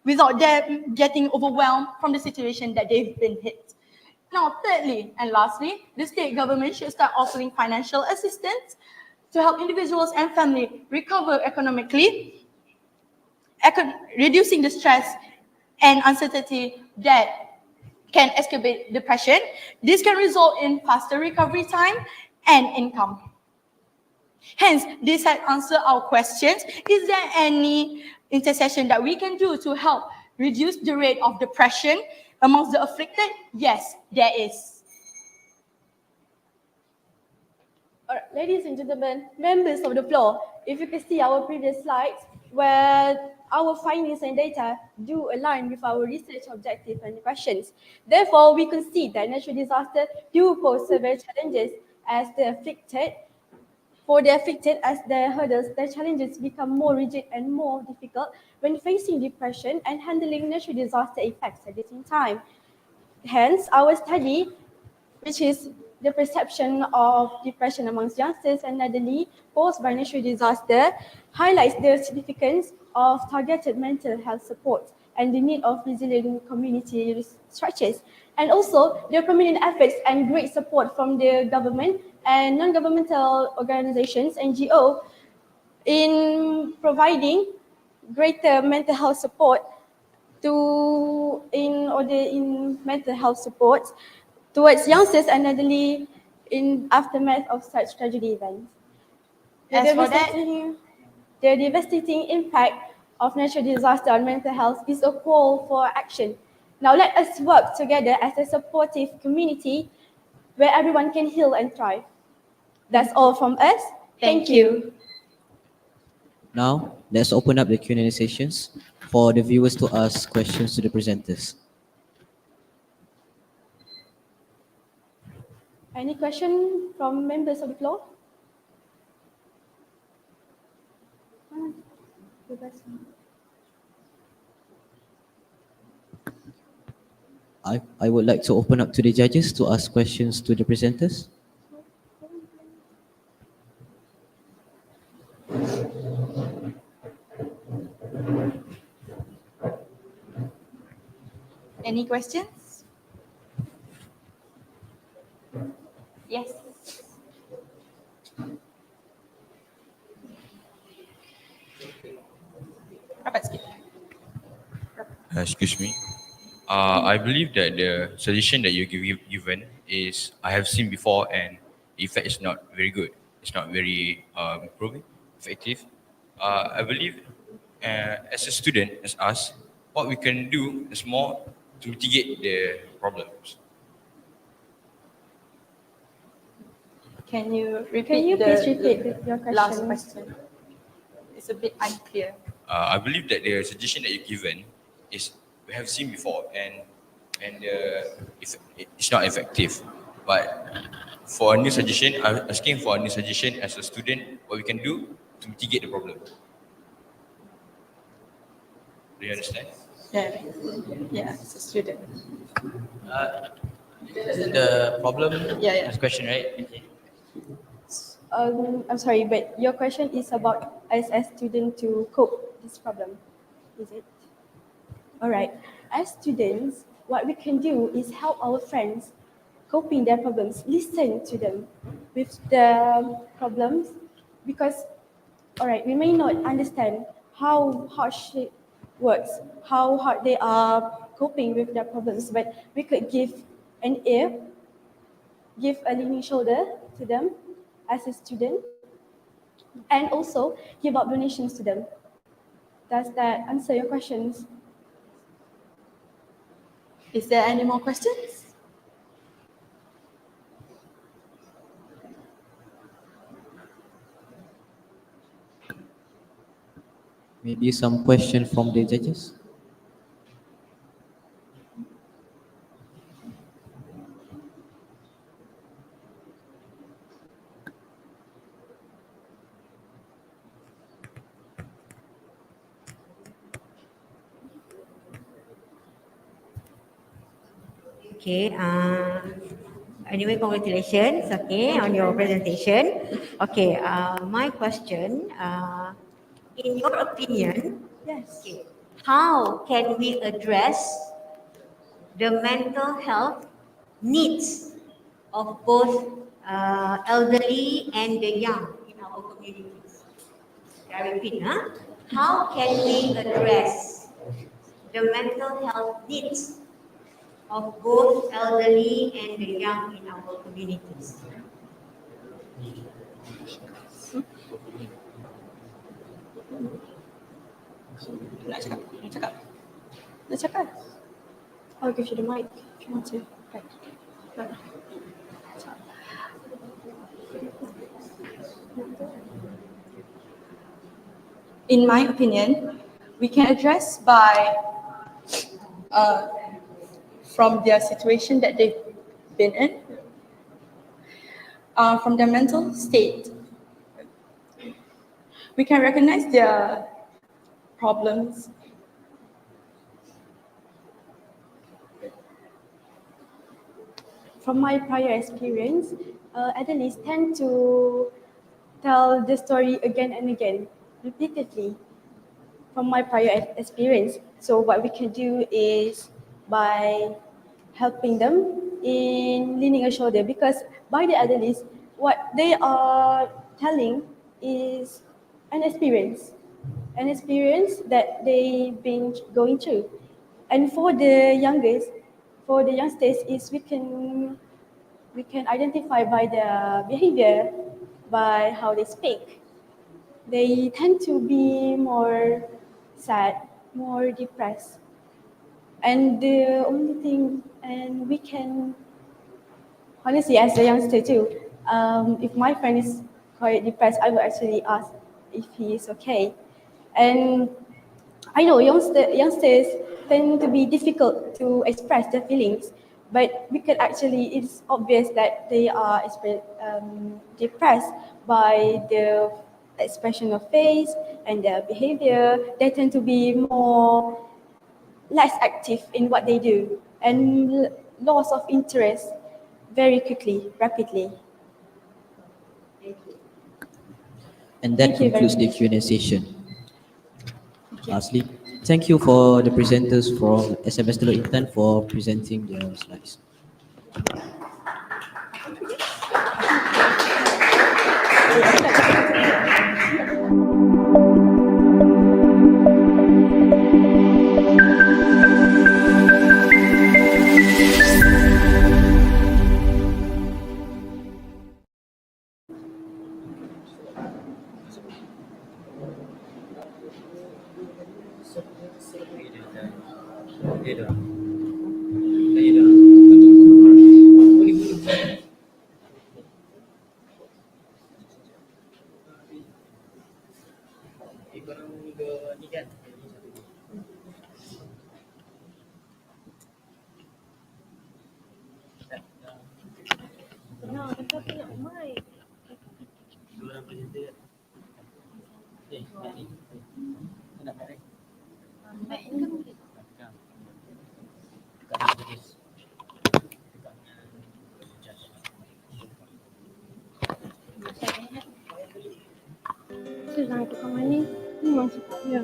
without them getting overwhelmed from the situation that they've been hit. Now, thirdly and lastly, the state government should start offering financial assistance to help individuals and families recover economically, reducing the stress and uncertainty that can exacerbate depression. This can result in faster recovery time and income. Hence, this has answered our questions. Is there any intercession that we can do to help reduce the rate of depression amongst the afflicted? Yes, there is. Ladies and gentlemen, members of the floor, if you can see our previous slides where our findings and data do align with our research objective and questions. Therefore, we can see that natural disasters do pose severe challenges as the afflicted. For the afflicted, as their hurdles, their challenges become more rigid and more difficult when facing depression and handling natural disaster effects at the same time. Hence, our study, which is the perception of depression amongst youngsters and elderly posed by natural disaster, highlights the significance of targeted mental health support and the need of resilient community structures, and also the prominent efforts and great support from the government and non-governmental organizations, NGO, in providing greater mental health support mental health support towards youngsters and elderly in aftermath of such tragedy events. The devastating impact of natural disaster on mental health is a call for action. Now let us work together as a supportive community where everyone can heal and thrive. That's all from us. Thank you. Now, let's open up the Q&A sessions for the viewers to ask questions to the presenters. Any question from members of the floor? I would like to open up to the judges to ask questions to the presenters. Any questions? Yes. Excuse me. I believe that the suggestion that you're given is I have seen before and the effect is not very good. It's not very improving, effective. I believe as a student, as us, what we can do is more to mitigate the problems. Can you please repeat your question? Last question? It's a bit unclear. I believe that the suggestion that you've given is we have seen before and and it's not effective. But for a new suggestion, I'm asking for a new suggestion as a student, what we can do to mitigate the problem. Do you understand? Yeah, yeah, as a student. The problem Yeah. this question, right? Okay. I'm sorry, but your question is about us as students to cope this problem, is it? All right. As students, what we can do is help our friends coping their problems, listen to them with the problems, because, all right, we may not understand how harsh it works, how hard they are coping with their problems, but we could give an ear, give a leaning shoulder to them as a student, and also give out donations to them. Does that answer your questions? Is there any more questions? Maybe some question from the judges. Okay, anyway, congratulations, okay, on your presentation. Okay, my question, in your opinion, yes, okay, how can we address the mental health needs of both elderly and the young in our communities? I repeat, how can we address the mental health needs of both elderly and the young in our communities? Nak cakap? I'll give you the mic if you want to. Okay. In my opinion, we can address by from their situation that they've been in, from their mental state. We can recognize their problems. From my prior experience, adults tend to tell the story again and again, repeatedly, from my prior experience. So what we can do is by helping them in leaning a shoulder, because by the adults, what they are telling is an experience that they've been going through. And for the youngsters, is we can identify by their behavior, by how they speak. They tend to be more sad, more depressed. And the only thing, and we can, honestly, as a youngster too, if my friend is quite depressed, I will actually ask if he is okay. And I know youngsters tend to be difficult to express their feelings, but we could actually, it's obvious that they are depressed by the expression of face and their behavior. They tend to be less active in what they do, and loss of interest very quickly, rapidly. And that concludes the Q&A session. Lastly, thank you for the presenters from SMS TELUK INTAN for presenting their slides. Jangan tukar mana. Memang cakap dia.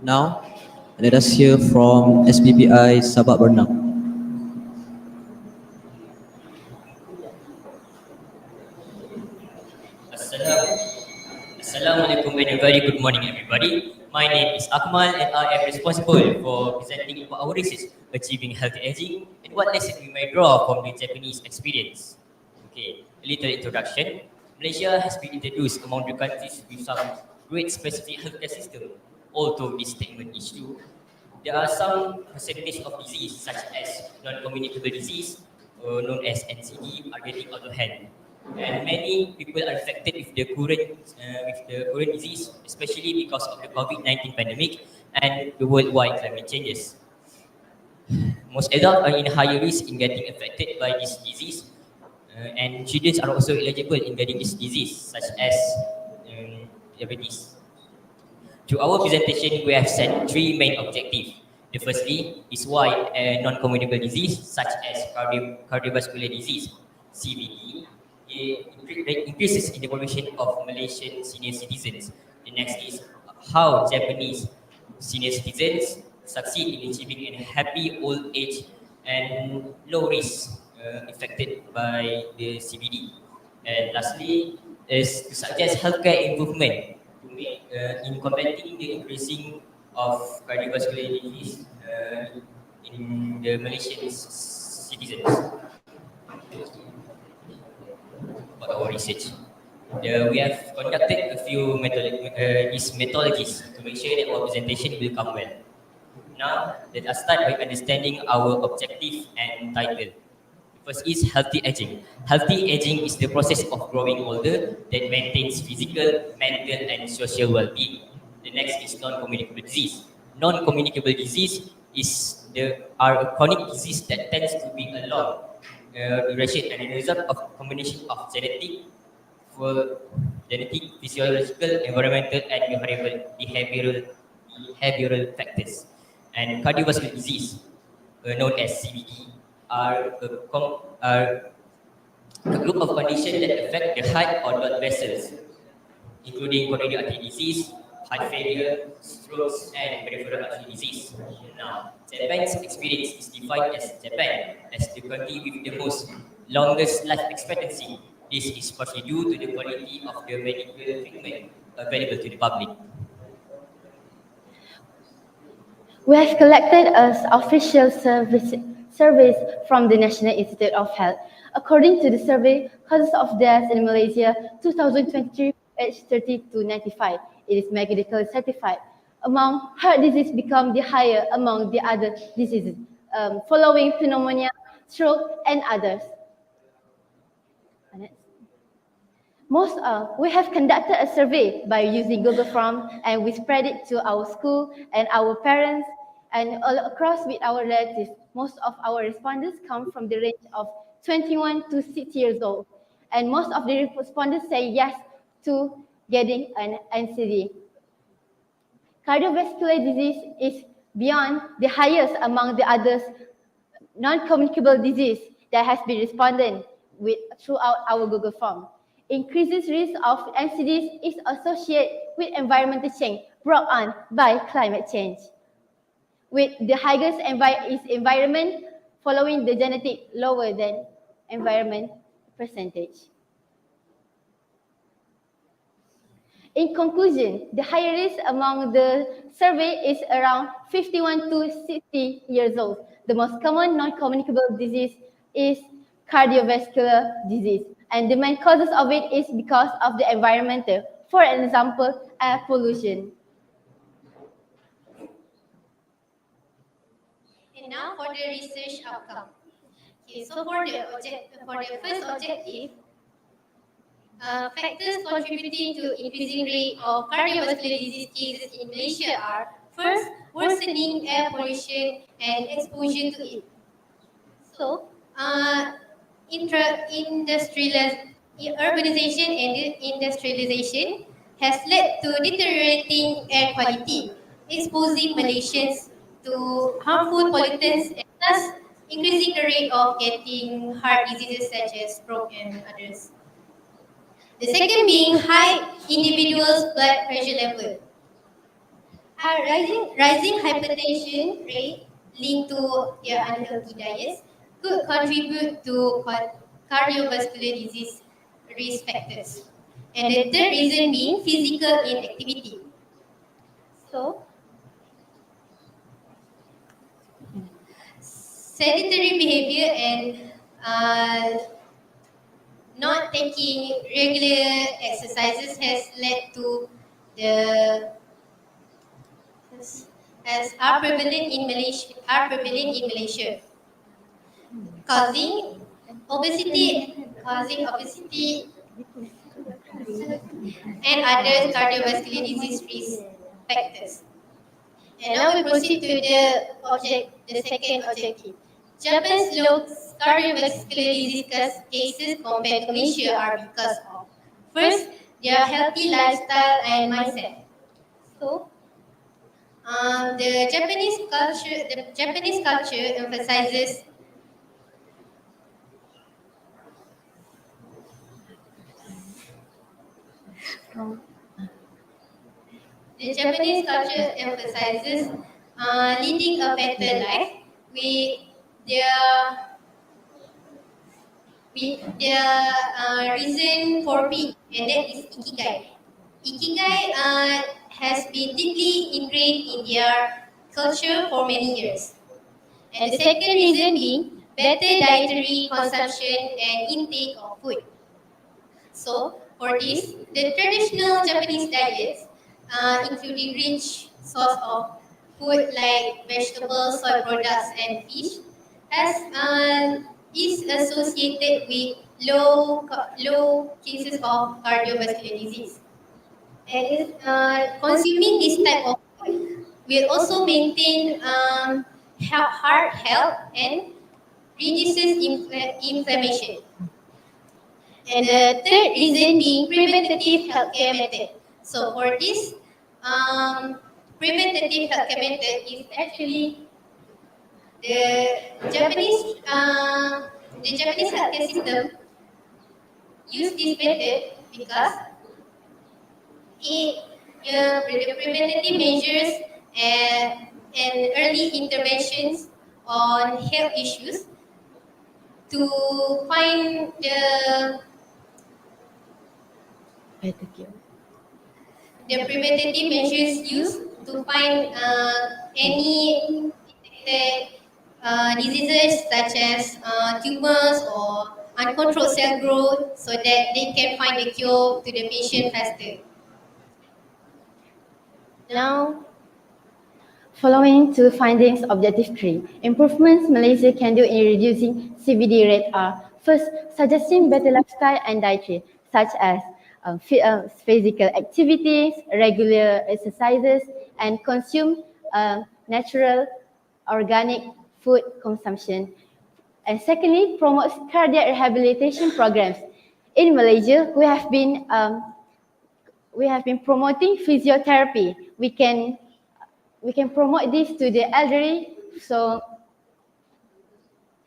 Now, let us hear from SBPI SABAK BERNAM. Assalamualaikum and a very good morning everybody. My name is Akmal and I am responsible for presenting about our research, achieving healthy aging, and what lessons we may draw from the Japanese experience. Okay, a little introduction. Malaysia has been introduced among the countries with some great specific healthcare system. Although this statement is true, there are some percentage of disease such as non-communicable disease, known as NCD, are getting out of hand. And many people are affected with the current disease, especially because of the COVID-19 pandemic and the worldwide climate changes. Most adults are in higher risk in getting affected by this disease, and children are also eligible in getting this disease, such as diabetes. To our presentation, we have set three main objectives. The firstly is why a non-communicable disease such as cardiovascular disease, CVD, increases in the population of Malaysian senior citizens. The next is how Japanese senior citizens succeed in achieving a happy old age and low risk affected by the CVD. And lastly is to suggest healthcare improvement to make in combating the increasing of cardiovascular disease in the Malaysian citizens. For our research, we have conducted a few methodologies to make sure that our presentation will come well. Now, let us start by understanding our objective and title. First is healthy aging. Healthy aging is the process of growing older that maintains physical, mental, and social well-being. The next is non-communicable disease. Non-communicable disease are a chronic disease that tends to be a long duration and a result of a combination of genetic, physiological, environmental, and behavioral factors. And cardiovascular disease, known as CVD, are a group of conditions that affect the heart or blood vessels, including coronary artery disease, heart failure, strokes, and peripheral artery disease. Now, Japan's experience is defined as Japan as the country with the most longest life expectancy. This is partly due to the quality of the medical treatment available to the public. We have collected official surveys from the National Institute of Health. According to the survey, causes of death in Malaysia 2023 age 30 to 95. It is medically certified. Among heart disease become the higher among the other diseases, following pneumonia, stroke, and others. We have conducted a survey by using Google Form, and we spread it to our school and our parents, And all across with our relatives, most of our respondents come from the range of 21 to 6 years old. And most of the respondents say yes to getting an NCD. Cardiovascular disease is beyond the highest among the others non-communicable disease that has been responded with throughout our Google form. Increases risk of NCDs is associated with environmental change brought on by climate change. With the highest environment following the genetic lower than environment percentage. In conclusion, the higher risk among the survey is around 51 to 60 years old. The most common non-communicable disease is cardiovascular disease, and the main causes of it is because of the environmental. For example, air pollution. And now for the research outcome. Okay, so for the first objective, factors contributing to increasing rate of cardiovascular disease cases in Malaysia are first, worsening air pollution and exposure to it. So, urbanization and industrialization has led to deteriorating air quality, exposing Malaysians to harmful pollutants and thus increasing the rate of getting heart diseases such as stroke and others. The second being high individuals' blood pressure level. Rising hypertension rate linked to their unhealthy diets could contribute to cardiovascular disease risk factors. And the third reason being physical inactivity. So, sedentary behavior and not taking regular exercises has led to are prevalent in Malaysia, causing obesity and other cardiovascular disease risk factors. And now we proceed to the second objective. Japan's low cardiovascular disease cases compared to Malaysia are because of first, their healthy lifestyle and mindset. So, the Japanese culture emphasizes leading a better life with their reason for being, and that is ikigai. Ikigai has been deeply ingrained in their culture for many years. And the second reason being better dietary consumption and intake of food. So, for this, the traditional Japanese diets, including rich source of food like vegetables, soy products, and fish, is associated with low cases of cardiovascular disease. And consuming this type of food will also maintain heart health and reduces inflammation. And the third reason being preventative healthcare method. So for this preventative healthcare method is actually the Japanese healthcare system use this method because the preventative measures and early interventions on health issues to find the preventative measures used to find any diseases such as tumors or uncontrolled cell growth so that they can find a cure to the patient faster. Now, following two findings, objective 3. Improvements Malaysia can do in reducing CVD rate are first, suggesting better lifestyle and dietary, such as physical activities, regular exercises, and consume natural organic food consumption. And secondly, promotes cardiac rehabilitation programs. In Malaysia, we have been promoting physiotherapy. We can promote this to the elderly, so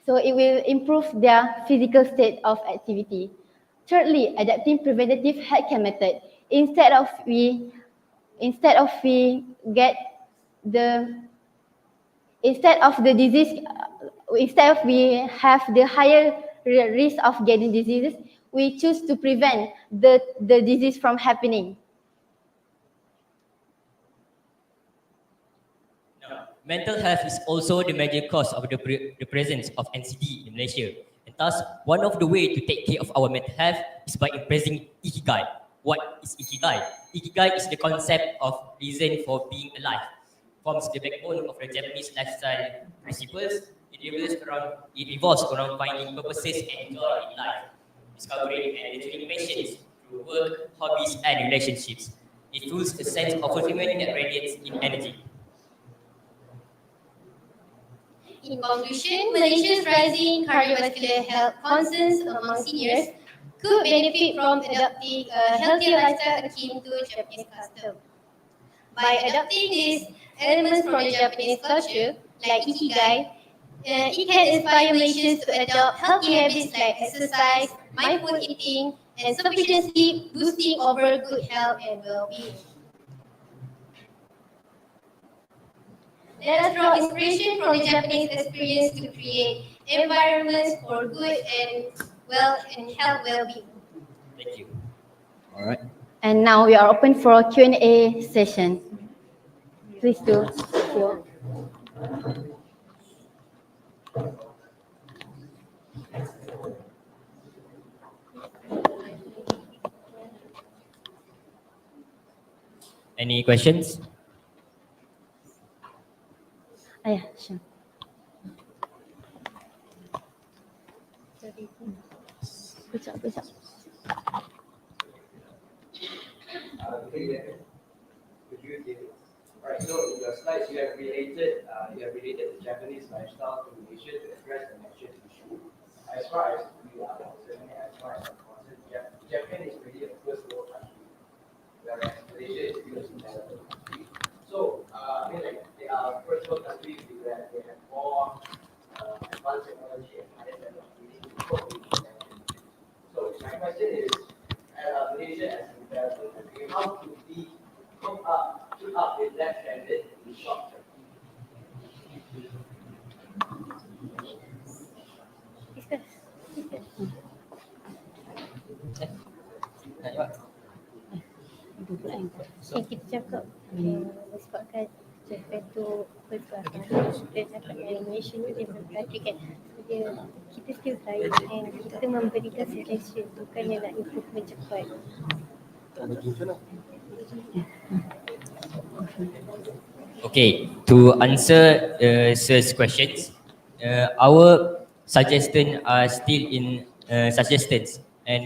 it will improve their physical state of activity. Thirdly, adapting preventative healthcare method. Instead of we have the higher risk of getting diseases, we choose to prevent the disease from happening. Mental health is also the major cause of the presence of NCD in Malaysia. And thus, one of the ways to take care of our mental health is by embracing Ikigai. What is Ikigai? Ikigai is the concept of reason for being alive. Forms the backbone of the Japanese lifestyle principles. It revolves around finding purposes and joy in life, discovering and nurturing passions through work, hobbies, and relationships. It fuels a sense of fulfillment that radiates in energy. In conclusion, Malaysia's rising cardiovascular health concerns among seniors could benefit from adopting a healthier lifestyle akin to Japanese custom. By adopting these elements from the Japanese culture, like Ikigai, it can inspire Malaysians to adopt healthy habits like exercise, mindful eating, and sufficient sleep, boosting overall good health and well-being. Let us draw inspiration from the Japanese experience to create environments for good and health well-being. Thank you. All right. And now we are open for a Q&A session. Please do. Any questions? Yeah, sure. Kejap. Alright, so in your slides you have related the Japanese lifestyle to Malaysia to address the mentioned issue. As far as we are concerned, Japan is really a first world country, whereas Malaysia is still a developing country. So they are first world countries where they have more advanced technology and higher level of living before we can. So my question is, Malaysia as a developing country, how could we keep up with that standard in short term? Kita cakap sebabkan Japan tu berkembang, kita cakap yang Malaysia ni dia berkembang kan, kita still try and kita memberikan suggestion bukannya nak improvement cepat. Okay, to answer sir's questions, our suggestions are still in suggestions,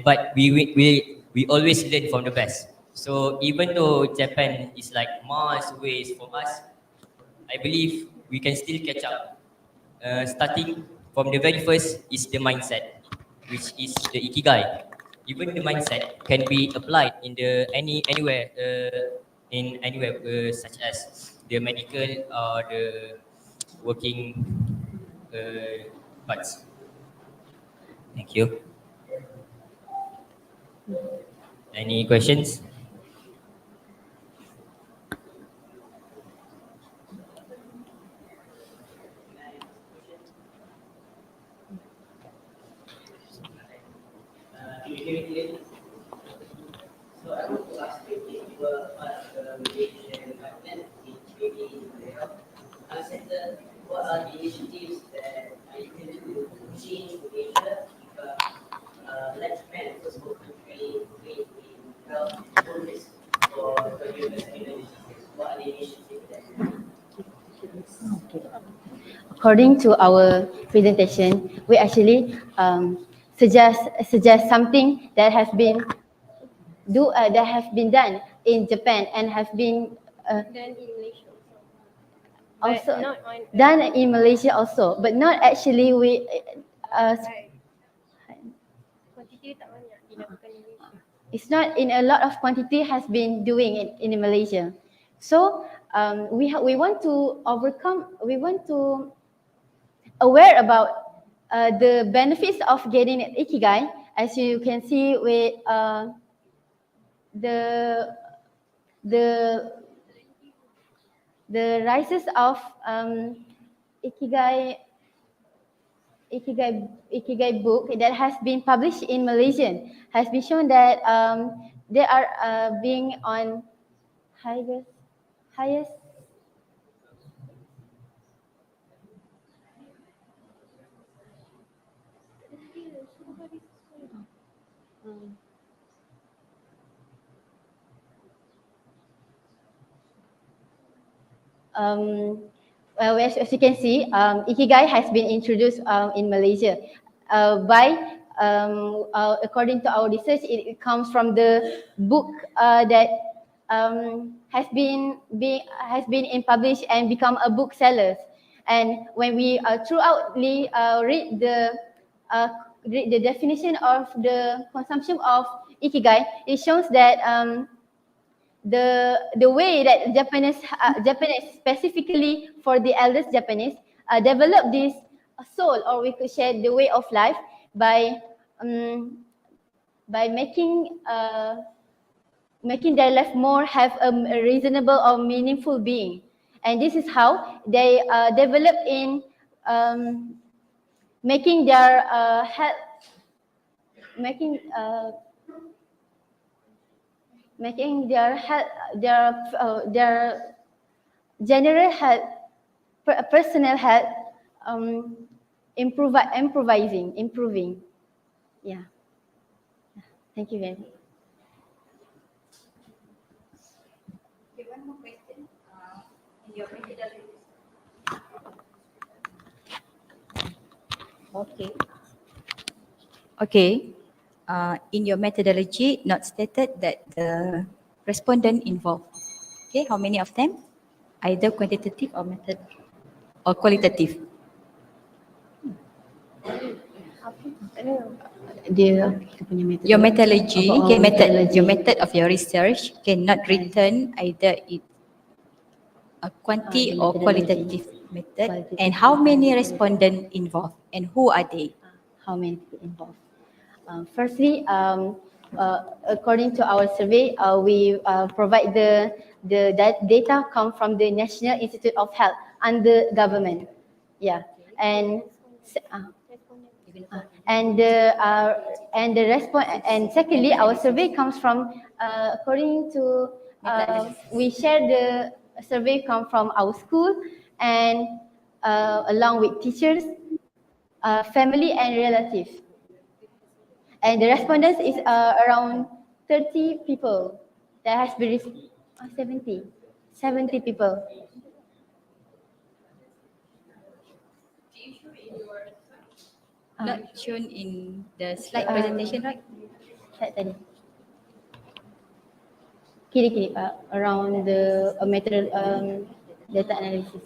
but we always learn from the best. So even though Japan is like miles away from us, I believe we can still catch up. Starting from the very first is the mindset, which is the Ikigai. Even the mindset can be applied in anywhere, such as the medical or the working parts. Thank you. Any questions? So I want to ask you if you were part of the Malaysian government in creating the health center, what are the initiatives that you can do to change Malaysia let's man first world country in health policies for cardiovascular diseases? What are the initiatives that you do? According to our presentation, we actually suggest something that has been done in Japan and have been Then in Malaysia. also not on, done in Malaysia also, but not actually we. Kuantiti tak banyak dilakukan di Malaysia. It's not in a lot of quantity has been doing it in Malaysia. So we want to overcome. We want to aware about the benefits of getting an ikigai. As you can see with the rises of Ikigai book that has been published in Malaysian has been shown that they are being on highest well, as you can see, Ikigai has been introduced in Malaysia by, according to our research, it comes from the book that has been published and become a bookseller. And when we throughoutly read the definition of the consumption of Ikigai, it shows that the way that Japanese specifically for the eldest Japanese developed this soul, or we could share the way of life by making their life more have a reasonable or meaningful being. And this is how they develop in making their health, making their health, their general health, personal health, improving. Yeah. Thank you very much. Okay, one more question. In your methodology. Okay. In your methodology, not stated that the respondent involved. Okay, how many of them? Either quantitative or method or qualitative. Your methodology, your method of your research cannot return either it a quanti or qualitative method. And how many respondents involved and who are they? How many people involved? Firstly, according to our survey, we provide the data come from the National Institute of Health under government. Yeah, and the response. And secondly, our survey comes from according to we share the survey come from our school and along with teachers, family and relatives. And the respondents is around 30 people. That has been 70 people. Not shown in the slide presentation, right? Slide tadi. Kiri, around the method data analysis.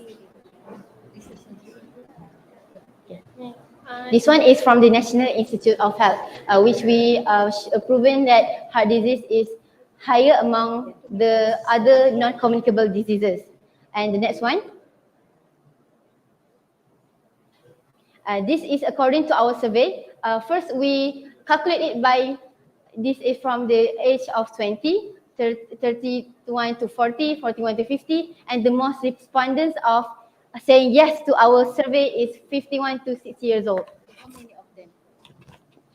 This one is from the National Institute of Health, which we proven that heart disease is higher among the other non-communicable diseases. And the next one. This is according to our survey. First, we calculate it by, this is from the age of 20, 31 to 40, 41 to 50, and the most respondents of saying yes to our survey is 51 to 60 years old. How many of them?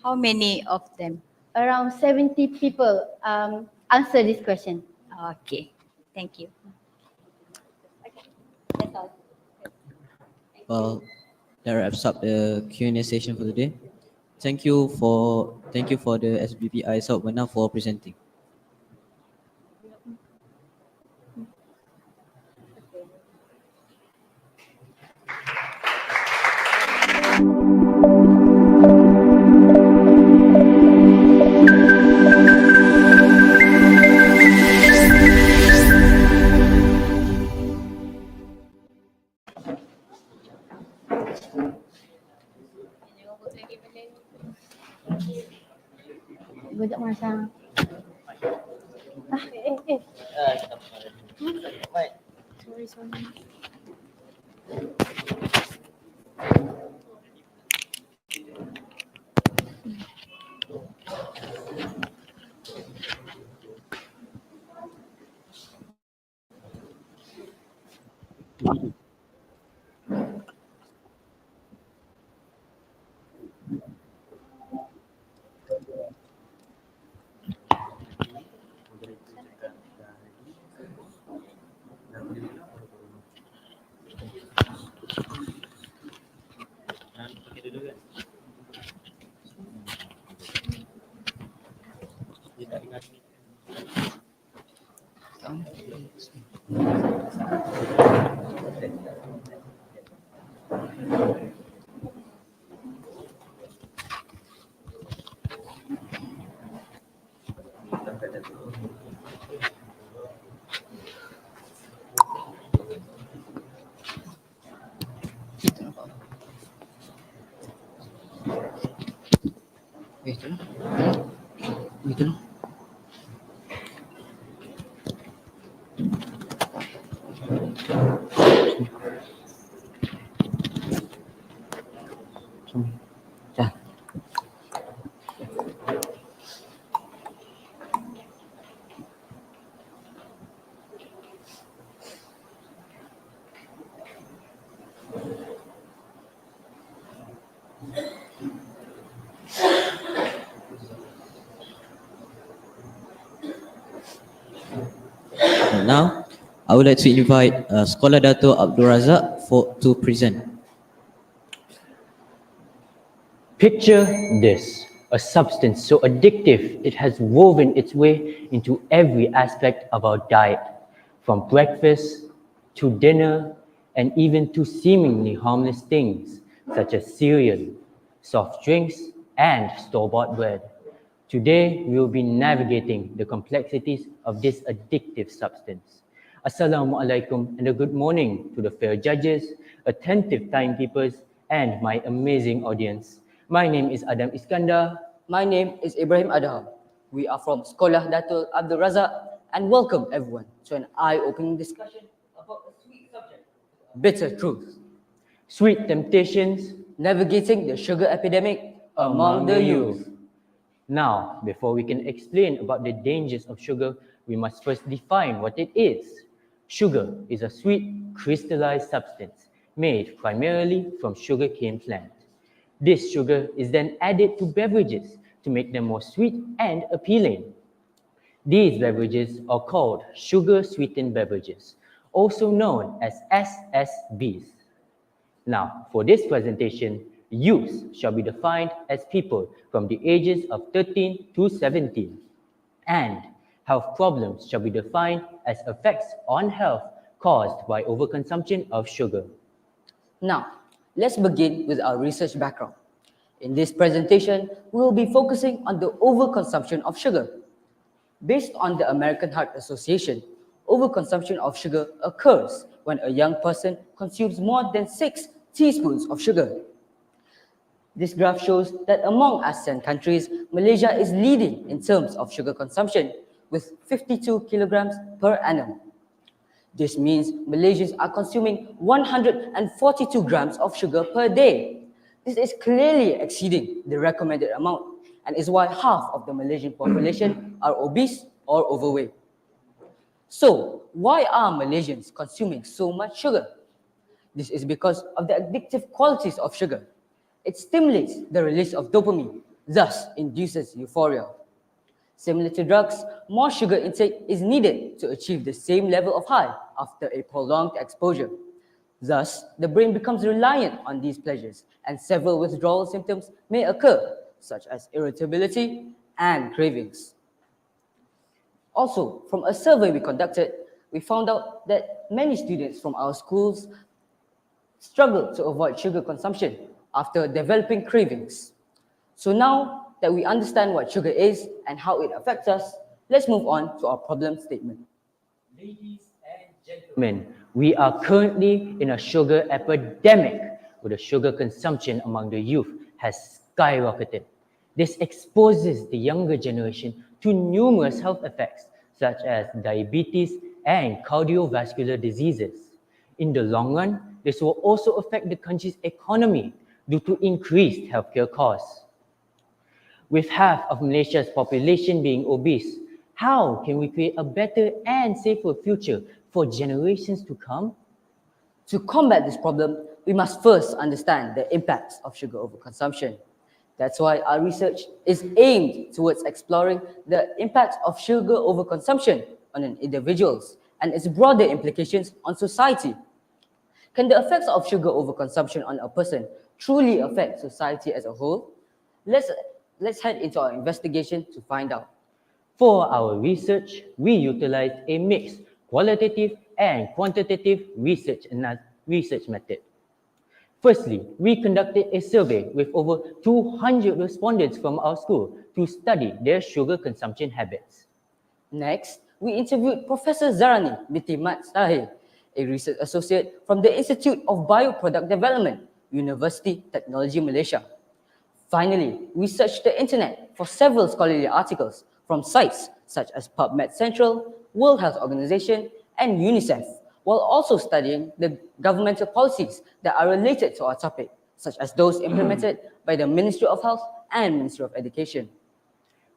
How many of them? Around 70 people answer this question. Okay, thank you. Okay, that's all. Well, that wraps up the Q&A session for today. Thank you for the SBPI South BERNAM for presenting. Gojek masa. Sorry. Gitu. Now, I would like to invite Scholar Dato Abdul Razak to present. Picture this, a substance so addictive it has woven its way into every aspect of our diet, from breakfast to dinner and even to seemingly harmless things such as cereal, soft drinks and store-bought bread. Today, we will be navigating the complexities of this addictive substance. Assalamualaikum and a good morning to the fair judges, attentive timekeepers and my amazing audience. My name is Adam Iskandar. My name is Ibrahim Adham. We are from SEKOLAH Dato ABDUL RAZAK and welcome everyone to an eye-opening discussion about a sweet subject, bitter truth, sweet temptations, navigating the sugar epidemic among the youth. Now, before we can explain about the dangers of sugar, we must first define what it is. Sugar is a sweet crystallized substance made primarily from sugarcane plant. This sugar is then added to beverages to make them more sweet and appealing. These beverages are called sugar-sweetened beverages, also known as SSBs. Now, for this presentation, youths shall be defined as people from the ages of 13 to 17, and health problems shall be defined as effects on health caused by overconsumption of sugar. Now, let's begin with our research background. In this presentation, we will be focusing on the overconsumption of sugar. Based on the American Heart Association, overconsumption of sugar occurs when a young person consumes more than 6 teaspoons of sugar. This graph shows that among ASEAN countries, Malaysia is leading in terms of sugar consumption with 52 kilograms per annum. This means Malaysians are consuming 142 grams of sugar per day. This is clearly exceeding the recommended amount and is why half of the Malaysian population are obese or overweight. So, why are Malaysians consuming so much sugar? This is because of the addictive qualities of sugar. It stimulates the release of dopamine, thus induces euphoria. Similar to drugs, more sugar intake is needed to achieve the same level of high after a prolonged exposure. Thus, the brain becomes reliant on these pleasures and several withdrawal symptoms may occur, such as irritability and cravings. Also, from a survey we conducted, we found out that many students from our schools struggle to avoid sugar consumption after developing cravings. So now that we understand what sugar is and how it affects us, let's move on to our problem statement. Ladies and gentlemen, we are currently in a sugar epidemic. where the sugar consumption among the youth has skyrocketed. This exposes the younger generation to numerous health effects such as diabetes and cardiovascular diseases. In the long run, this will also affect the country's economy due to increased healthcare costs. With half of Malaysia's population being obese, how can we create a better and safer future for generations to come? To combat this problem, we must first understand the impacts of sugar overconsumption. That's why our research is aimed towards exploring the impacts of sugar overconsumption on individuals and its broader implications on society. Can the effects of sugar overconsumption on a person truly affect society as a whole? Let's head into our investigation to find out. For our research, we utilized a mixed qualitative and quantitative research method. Firstly, we conducted a survey with over 200 respondents from our school to study their sugar consumption habits. Next, we interviewed Professor Zarani binti Mat Tahir, a research associate from the Institute of Bioproduct Development, University Technology Malaysia. Finally, we searched the internet for several scholarly articles from sites such as PubMed Central, World Health Organization, and UNICEF, while also studying the governmental policies that are related to our topic, such as those implemented by the Ministry of Health and Ministry of Education.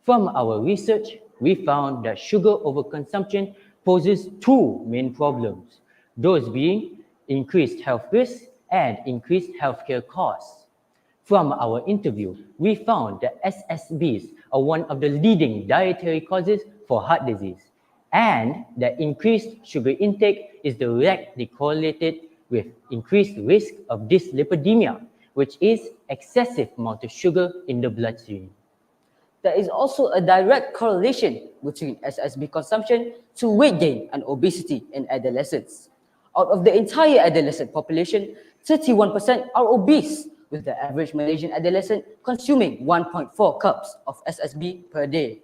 From our research, we found that sugar overconsumption poses two main problems, those being increased health risks and increased healthcare costs. From our interview, we found that SSBs are one of the leading dietary causes for heart disease, and that increased sugar intake is directly correlated with increased risk of dyslipidemia, which is excessive amount of sugar in the bloodstream. There is also a direct correlation between SSB consumption to weight gain and obesity in adolescents. Out of the entire adolescent population, 31% are obese, with the average Malaysian adolescent consuming 1.4 cups of SSB per day.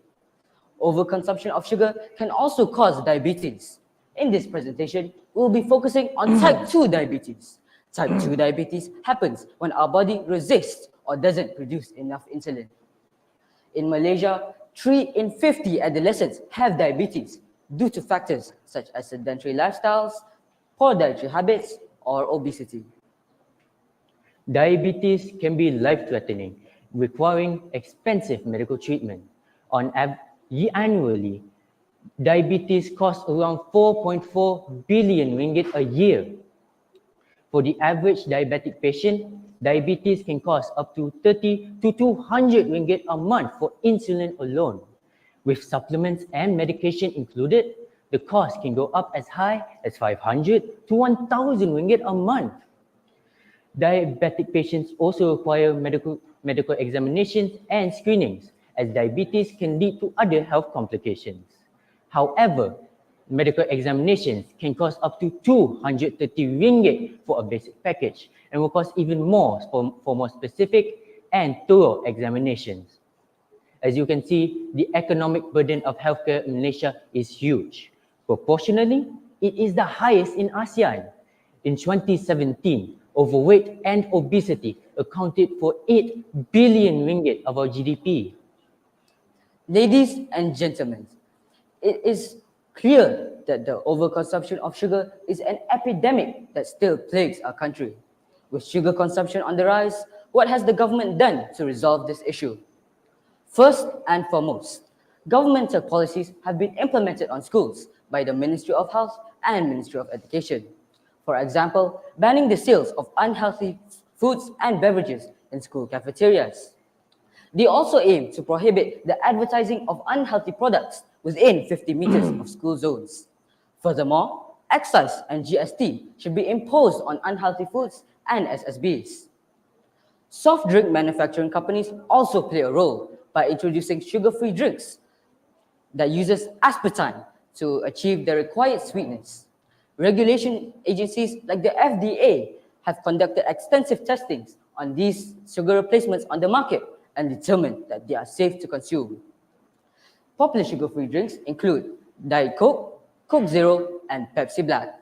Overconsumption of sugar can also cause diabetes. In this presentation, we will be focusing on type 2 diabetes. Type 2 diabetes happens when our body resists or doesn't produce enough insulin. In Malaysia, 3 in 50 adolescents have diabetes due to factors such as sedentary lifestyles, poor dietary habits, or obesity. Diabetes can be life-threatening, requiring expensive medical treatment. Annually, diabetes costs around 4.4 billion ringgit a year. For the average diabetic patient, diabetes can cost up to 30 to 200 ringgit a month for insulin alone. With supplements and medication included, the cost can go up as high as 500 to 1,000 ringgit a month. Diabetic patients also require medical examinations and screenings, as diabetes can lead to other health complications. However, medical examinations can cost up to 230 ringgit for a basic package and will cost even more for more specific and thorough examinations. As you can see, the economic burden of healthcare in Malaysia is huge. Proportionally, it is the highest in ASEAN. In 2017, overweight and obesity accounted for 8 billion ringgit of our GDP. Ladies and gentlemen, it is clear that the overconsumption of sugar is an epidemic that still plagues our country. With sugar consumption on the rise, what has the government done to resolve this issue? First and foremost, governmental policies have been implemented on schools by the Ministry of Health and Ministry of Education. For example, banning the sales of unhealthy foods and beverages in school cafeterias. They also aim to prohibit the advertising of unhealthy products within 50 meters of school zones. Furthermore, excise and GST should be imposed on unhealthy foods and SSBs. Soft drink manufacturing companies also play a role by introducing sugar-free drinks that uses aspartame to achieve the required sweetness. Regulation agencies like the FDA have conducted extensive testings on these sugar replacements on the market and determined that they are safe to consume. Popular sugar-free drinks include Diet Coke, Coke Zero, and Pepsi Black.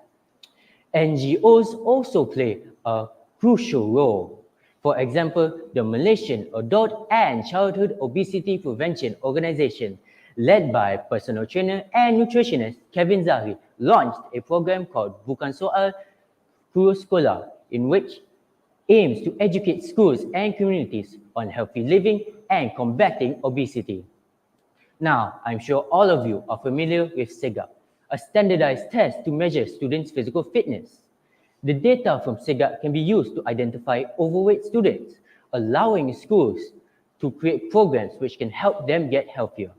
NGOs also play a crucial role. For example, the Malaysian Adult and Childhood Obesity Prevention Organization, led by personal trainer and nutritionist Kevin Zahri, launched a program called Bukan Soal KUALA, in which aims to educate schools and communities on healthy living and combating obesity. Now, I'm sure all of you are familiar with SABAK, a standardized test to measure students' physical fitness. The data from SABAK can be used to identify overweight students, allowing schools to create programs which can help them get healthier.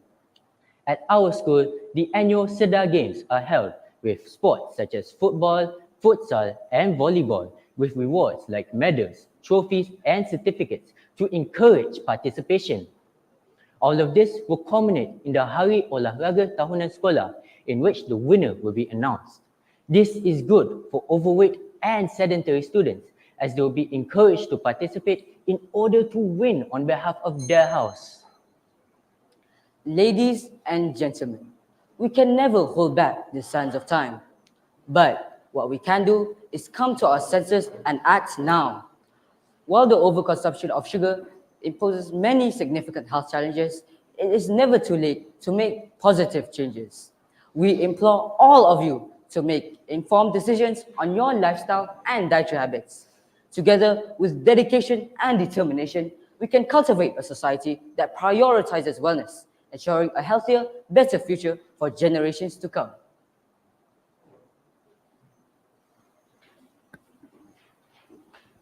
At our school, the annual SEDA Games are held with sports such as football, futsal, and volleyball, with rewards like medals, trophies, and certificates to encourage participation. All of this will culminate in the Hari Olahraga Tahunan Sekolah, in which the winner will be announced. This is good for overweight and sedentary students, as they will be encouraged to participate in order to win on behalf of their house. Ladies and gentlemen, we can never hold back the sands of time. But what we can do is come to our senses and act now. While the overconsumption of sugar imposes many significant health challenges, it is never too late to make positive changes. We implore all of you to make informed decisions on your lifestyle and dietary habits. Together with dedication and determination, we can cultivate a society that prioritizes wellness, ensuring a healthier, better future for generations to come.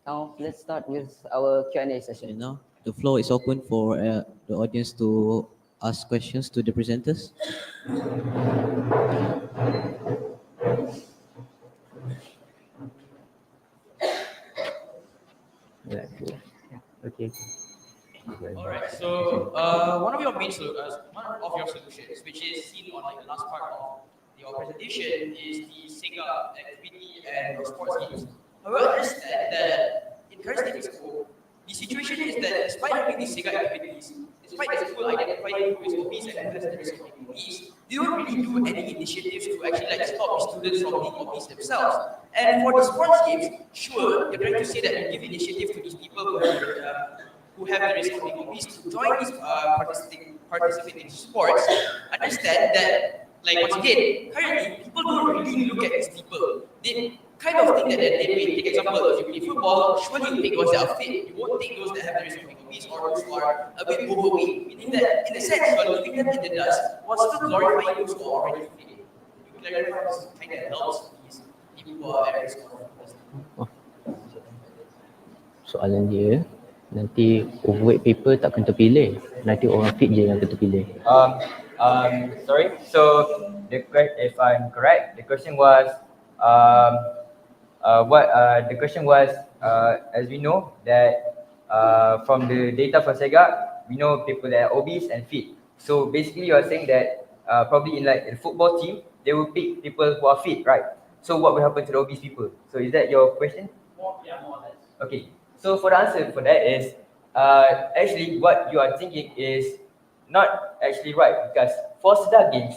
Now, let's start with our Q&A session. And now, the floor is open for the audience to ask questions to the presenters. Okay. Alright, so one of your solutions, which is seen on like the last part of your presentation, is the SEGA activity and sports games. However, I understand that in current state of school, the situation is that despite having these SEGA activities, despite the school identifying who is obese and who has the risk of being obese, they don't really do any initiatives to actually like stop students from being obese themselves. And for the sports games, sure, you're trying to say that you give initiative to these people who have the risk of being obese to join these participate in sports. Understand that, like once again, currently people don't really look at these people. They kind of think that they may take example, if you play football, surely you take those that are fit. You won't take those that have the risk of being obese or those who are a bit overweight. Meaning that in a sense, you are leaving them in the dust while still glorifying those who are already fit. You clarify this kind of helps these people who are at risk of obesity. Soalan dia, nanti overweight people takkan terpilih. Nanti orang fit je yang terpilih. Sorry. So, if I'm correct, the question was, the question was, as we know that from the data for SEGA, we know people that are obese and fit. So basically, you are saying that probably in like the football team, they will pick people who are fit, right? So what will happen to the obese people? So is that your question? Yeah, more or less. Okay. So for the answer for that is, actually what you are thinking is not actually right, because for SEDA games,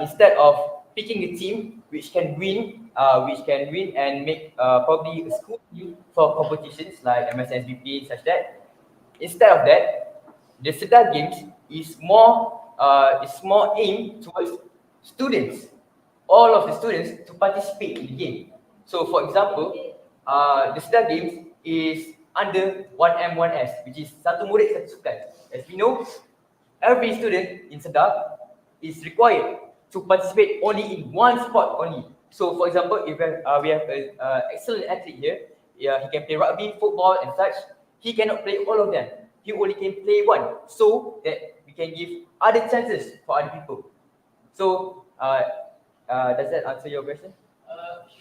instead of picking a team which can win and make probably a school team for competitions like SBPI such that, instead of that, the SEDA games is more aimed towards students, all of the students to participate in the game. So for example, the SEDA games is under 1M 1S, which is satu murid satu sukan. As we know, every student in SEDA is required to participate only in one sport only. So for example, if we have an excellent athlete here, he can play rugby, football and such, he cannot play all of them. He only can play one, so that we can give other chances for other people. So does that answer your question?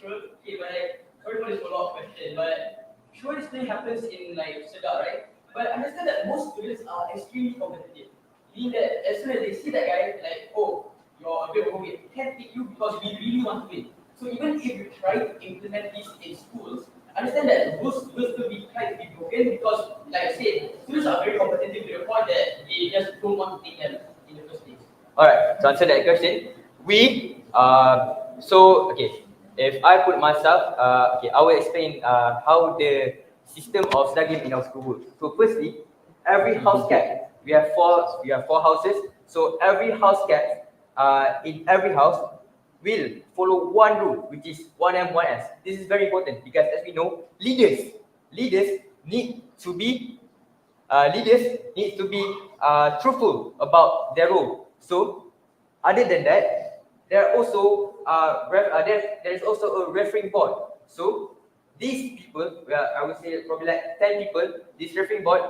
Sure. Okay, but sorry for this follow-up question, but sure this thing happens in like SEDA, right? But I understand that most students are extremely competitive. Meaning that as soon as they see that guy, like, oh, you're a bit overweight, can't pick you because we really want to win. So even if you try to implement this in schools, understand that those students will be trying to be broken because, like I said, students are very competitive to the point that they just don't want to take them in the first place. Alright, to answer that question, if I put myself, okay, I will explain how the system of studying in our school works. So firstly, every house cat, we have four houses. So every house cat in every house will follow one rule, which is 1M, 1S. This is very important because as we know, leaders need to be truthful about their role. So other than that, there is also a refereeing board. So these people, I would say probably like 10 people, this refereeing board,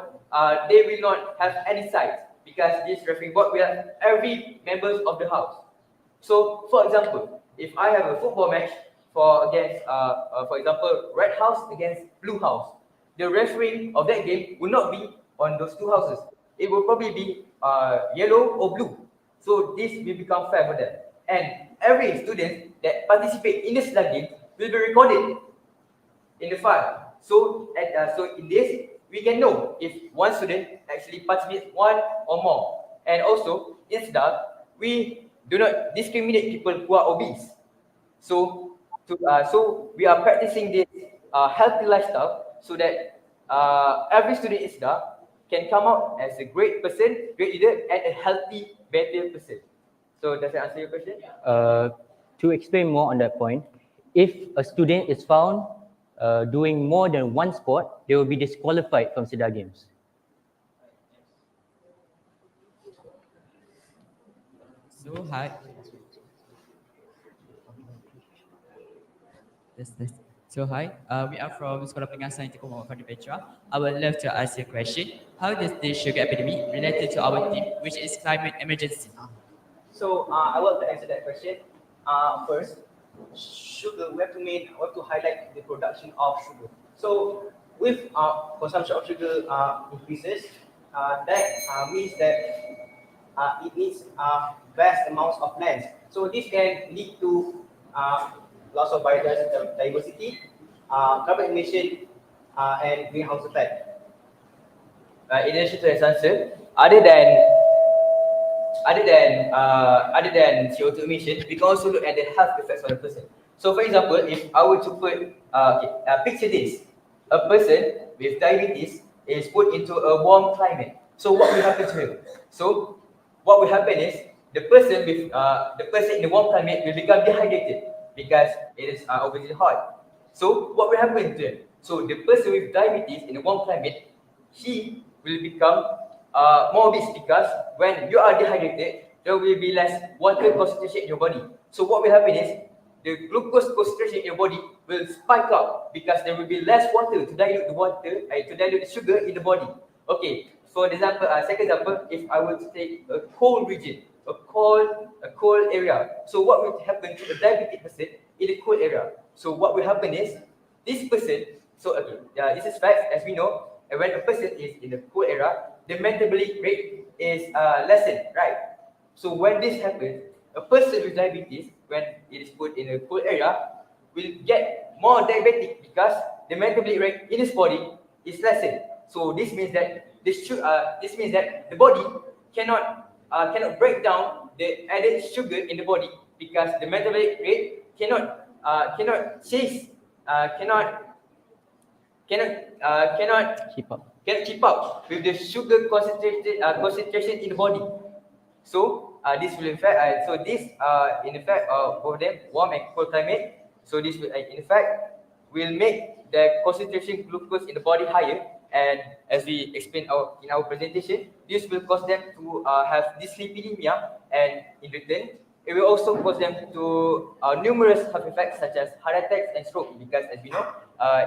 they will not have any sides because this refereeing board will have every members of the house. So for example, if I have a football match for example, red house against blue house, the refereeing of that game will not be on those two houses. It will probably be yellow or blue. So this will become fair for them. And every student that participate in the SEKOLAH game will be recorded in the file. So in this, we can know if one student actually participates one or more. And also, in SEKOLAH, we do not discriminate people who are obese. So we are practicing this healthy lifestyle so that every student in SEKOLAH can come out as a great person, great leader, and a healthy, better person. So does that answer your question? To explain more on that point, if a student is found doing more than one sport, they will be disqualified from SEKOLAH games. So hi. So hi, we are from Sekolah Pengasaran TENGKU from PETRA. I would love to ask you a question. How does the sugar epidemic related to our theme, which is climate emergency? So I will answer that question. First, sugar, we have to highlight the production of sugar. So with consumption of sugar increases, that means that it needs vast amounts of lands. So this can lead to loss of biodiversity, carbon emission, and greenhouse effect. In addition to this answer, other than CO2 emission, we can also look at the health effects of the person. So for example, if I were to put, picture this, a person with diabetes is put into a warm climate. So what will happen to him? So what will happen is the person in the warm climate will become dehydrated because it is obviously hot. So what will happen to him? So the person with diabetes in a warm climate, he will become more obese because when you are dehydrated, there will be less water concentration in your body. So what will happen is the glucose concentration in your body will spike up because there will be less water to dilute the sugar in the body. Okay, for example, second example, if I were to take a cold region, a cold area. So what will happen to a diabetic person in a cold area? So what will happen is this person. So this is fact, as we know. And when a person is in a cold area, the metabolic rate is lessened, right? So when this happens, a person with diabetes, when it is put in a cold area, will get more diabetic because the metabolic rate in his body is lessened. So this means that the body cannot break down the added sugar in the body because the metabolic rate cannot keep up with the sugar concentration in the body. So this will affect. In effect for them warm and cold climate. So this will in fact will make the concentration glucose in the body higher. And as we explained in our presentation, this will cause them to have dyslipidemia, and in return, it will also cause them to numerous health effects such as heart attacks and stroke. Because as we know,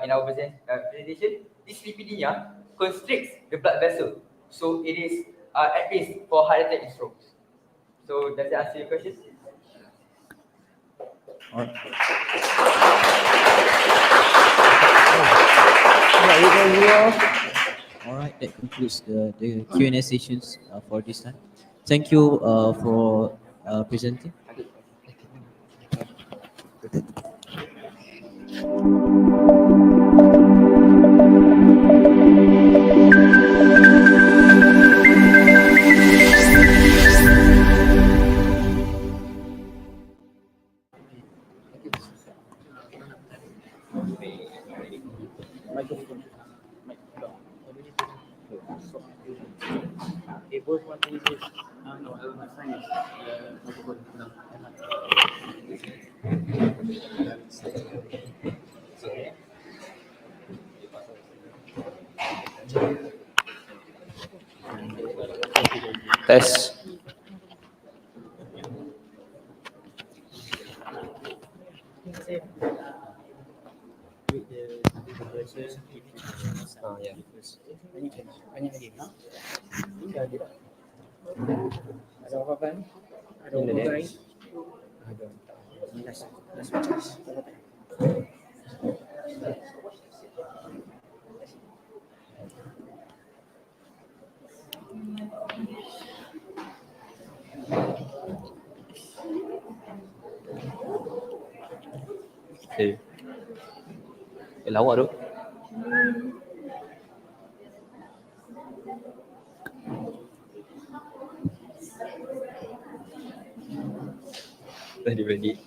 in our presentation, dyslipidemia constricts the blood vessel, so it is at risk for heart attack and strokes. So does that answer your question? All right. All right, that concludes the Q&A sessions for this time. Thank you for presenting. They both want to use it. No, I will not sign it. Test. Ya. Banyak lagi. Ada apa-apa ni? Ada apa-apa lain? Ada. Last choice. Lawa tu. Ready.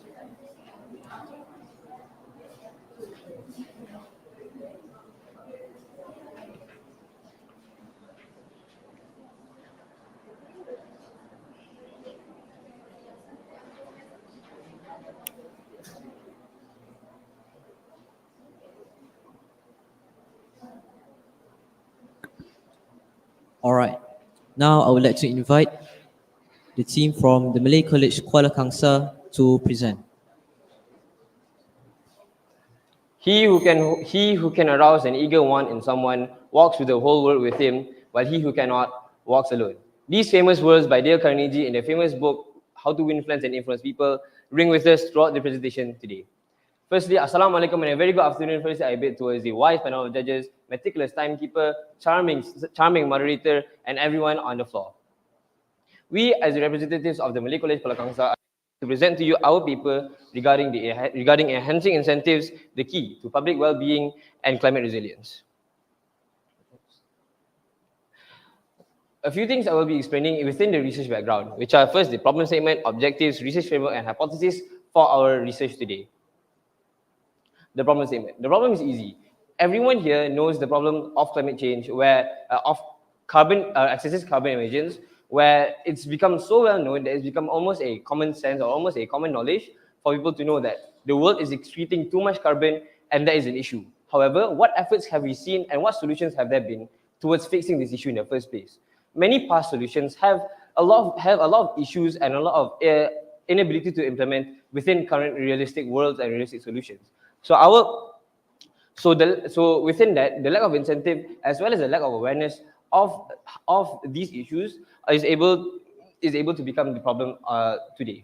All right. Now I would like to invite the team from the Malay College KUALA KANGSAR to present. He who can arouse an eager one in someone walks with the whole world with him, while he who cannot walks alone. These famous words by Dale Carnegie in their famous book, How to Win Friends and Influence People, ring with us throughout the presentation today. Firstly, Assalamualaikum and a very good afternoon. Firstly, I bid towards the wise panel of judges, meticulous timekeeper, charming moderator, and everyone on the floor. We, as the representatives of the Malay College KUALA KANGSAR, to present to you our paper regarding enhancing incentives, the key to public well-being and climate resilience. A few things I will be explaining within the research background, which are first the problem statement, objectives, research framework, and hypothesis for our research today. The problem statement. The problem is easy. Everyone here knows the problem of climate change, where of excessive carbon emissions, where it's become so well known that it's become almost a common sense or almost a common knowledge for people to know that the world is excreting too much carbon and that is an issue. However, what efforts have we seen and what solutions have there been towards fixing this issue in the first place? Many past solutions have a lot of issues and a lot of inability to implement within current realistic worlds and realistic solutions. So within that, the lack of incentive as well as the lack of awareness of these issues is able to become the problem today.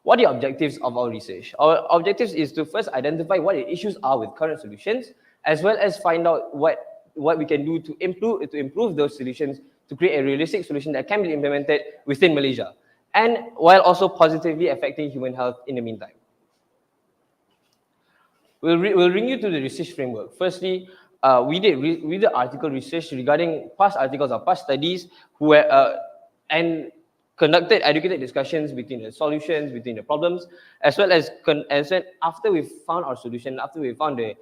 What are the objectives of our research? Our objectives is to first identify what the issues are with current solutions, as well as find out what we can do to improve those solutions to create a realistic solution that can be implemented within Malaysia, and while also positively affecting human health in the meantime. We'll bring you to the research framework. Firstly, we did article research regarding past articles or past studies and conducted educated discussions between the solutions, between the problems, as well as after we found our solution, after we found the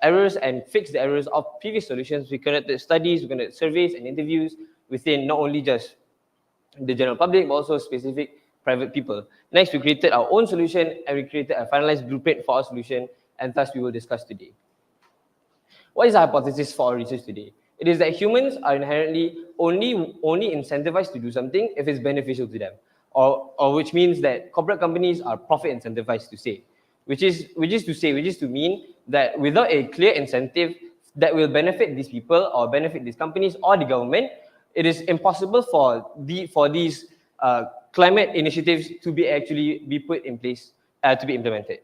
errors and fixed the errors of previous solutions, we conducted studies, we conducted surveys and interviews within not only just the general public, but also specific private people. Next, we created our own solution and we created a finalized blueprint for our solution, and thus we will discuss today. What is our hypothesis for our research today? It is that humans are inherently only incentivized to do something if it's beneficial to them, or which means that corporate companies are profit incentivized to say, which is to mean that without a clear incentive that will benefit these people or benefit these companies or the government, it is impossible for these climate initiatives to be put in place to be implemented.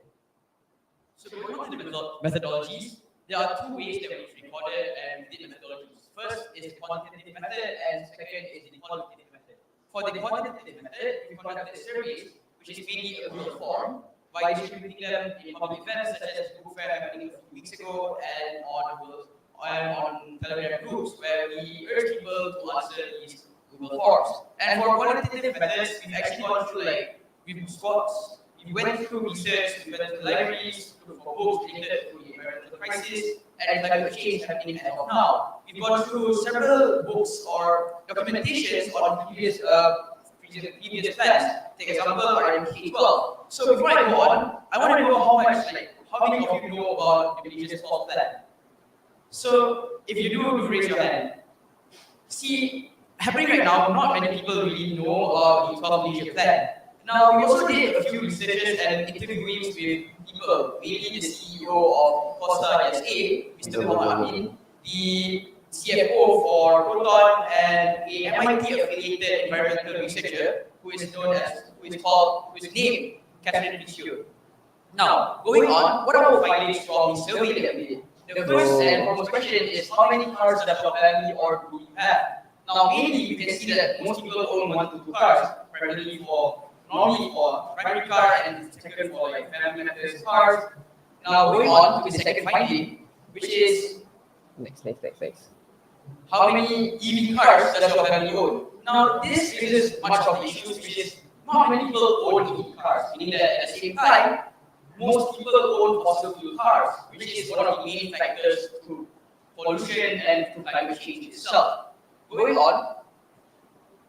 So going on to the methodologies, there are two ways that we've recorded and did methodologies. First is the quantitative method, and second is the qualitative method. For the quantitative method, we conducted surveys, which is mainly a real form, by distributing them in public events such as the book fair happening a few weeks ago and on Telegram groups where we urge people to answer these Google forms. And for quantitative methods, we've actually gone through we went through research, we went to libraries, looked for books related to the environmental crisis and climate change happening as of now. We've gone through several books or documentations on previous plans. Take example, RMK12. So before I go on, I want to know how many of you know about the Malaysia's 12th plan? So if you do raise your hand. See, happening right now, not many people really know about the 12th Malaysia plan. Now, we also did a few researches and interviewings with people, mainly the CEO of Costa SA, Mr. Muhammad Amin, the CFO for Proton, and a MIT-affiliated environmental researcher who is named Catherine Pichio. Now, going on, what are our findings from the survey that we did? The first and foremost question is, how many cars does your family or do you have? Now, mainly you can see that most people own 1 to 2 cars, normally for primary car and second for like family members' cars. Now, going on to the second finding, which is Next. how many EV cars does your family own? Now, this raises much of issues, which is not many people own EV cars, meaning that at the same time, most people own fossil fuel cars, which is one of the main factors to pollution and to climate change itself. Going on,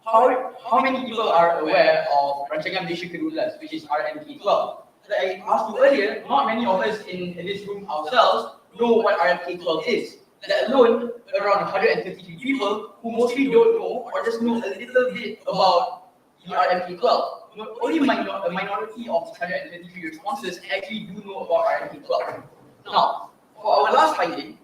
how many people are aware of Rancangan Malaysia Kedudukan, which is RMK12? Like I asked you earlier, not many of us in this room ourselves know what RMK12 is. Let alone around 133 people who mostly don't know or just know a little bit about the RMK12. Only a minority of 133 responses actually do know about RMK12. Now, for our last finding,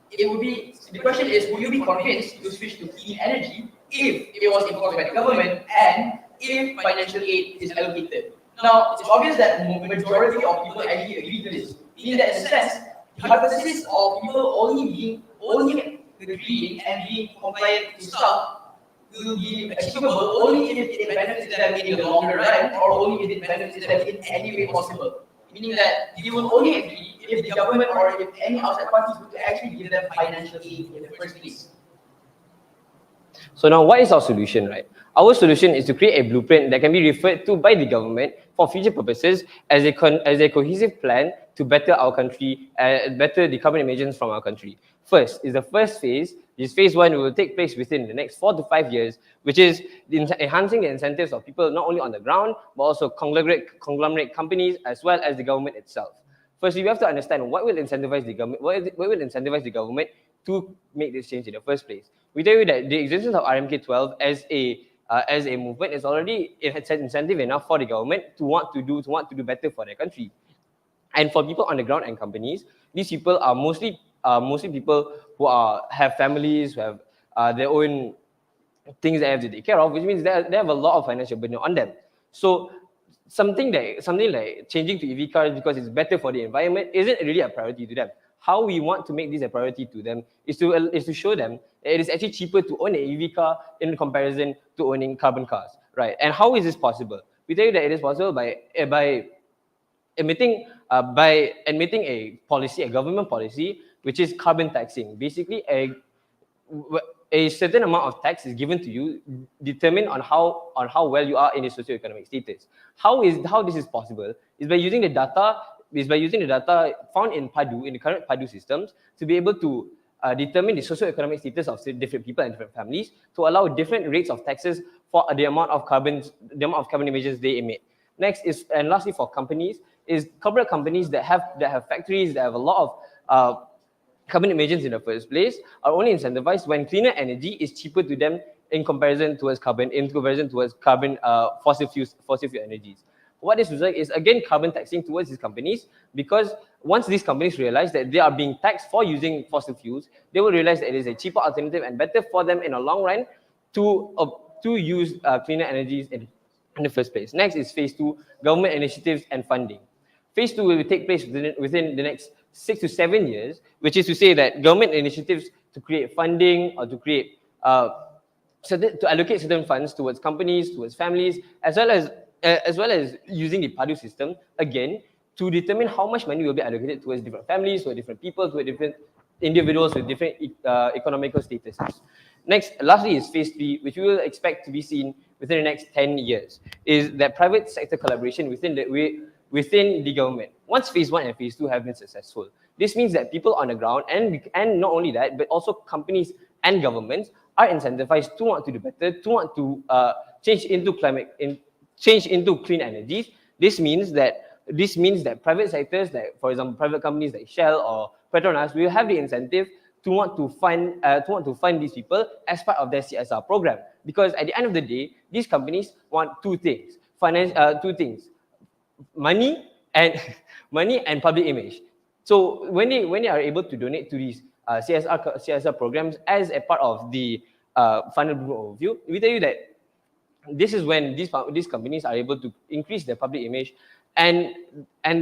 the question is, will you be convinced to switch to clean energy if it was enforced by the government and if financial aid is allocated? Now, it's obvious that the majority of people actually agree to this, meaning that in a sense, the hypothesis of people only agreeing and being compliant to stuff will be achievable only if it benefits them in the longer run or only if it benefits them in any way possible. Meaning that they will only agree if the government or if any outside parties would actually give them financial aid in the first place. So now what is our solution, right? Our solution is to create a blueprint that can be referred to by the government for future purposes as a cohesive plan to better our country, better the carbon emissions from our country. First is the first phase. This phase 1 will take place within the next 4 to 5 years, which is enhancing the incentives of people not only on the ground, but also conglomerate companies as well as the government itself. Firstly, we have to understand what will incentivize the government, what will incentivize the government to make this change in the first place. We tell you that the existence of RMK12 as a movement is already incentive enough for the government to want to do better for their country. And for people on the ground and companies, these people are mostly people who have families, who have their own things they have to take care of, which means they have a lot of financial burden on them. So something like changing to EV cars because it's better for the environment isn't really a priority to them. How we want to make this a priority to them is to show them that it is actually cheaper to own an EV car in comparison to owning carbon cars, right? And how is this possible? We tell you that it is possible by admitting a policy, a government policy, which is carbon taxing. Basically, a certain amount of tax is given to you, determined on how well you are in the socioeconomic status. How this is possible is by using the data found in PADU, in the current PADU systems, to be able to determine the socioeconomic status of different people and different families, to allow different rates of taxes for the amount of carbon emissions they emit. Next is, and lastly for companies, is corporate companies that have factories that have a lot of carbon emissions in the first place are only incentivized when cleaner energy is cheaper to them in comparison towards carbon fossil fuel energies. What this results is again carbon taxing towards these companies, because once these companies realize that they are being taxed for using fossil fuels, they will realize that it is a cheaper alternative and better for them in the long run to use cleaner energies in the first place. Next is phase 2, government initiatives and funding. Phase 2 will take place within the next 6 to 7 years, which is to say that government initiatives to create funding or to create to allocate certain funds towards companies, towards families, as well as using the PADU system again to determine how much money will be allocated towards different families, or different people, to different individuals with different economical statuses. Next, lastly is phase 3, which we will expect to be seen within the next 10 years, is that private sector collaboration within the government. once phase 1 and phase 2 have been successful. This means that people on the ground and not only that, but also companies and governments are incentivized to want to do better, to want to change into clean energies. This means that private sectors, like for example private companies like Shell or Petronas, will have the incentive to want to fund these people as part of their CSR program. Because at the end of the day, these companies want two things: money and public image. So when they are able to donate to these CSR programs as a part of the final overview, we tell you that this is when these companies are able to increase their public image, and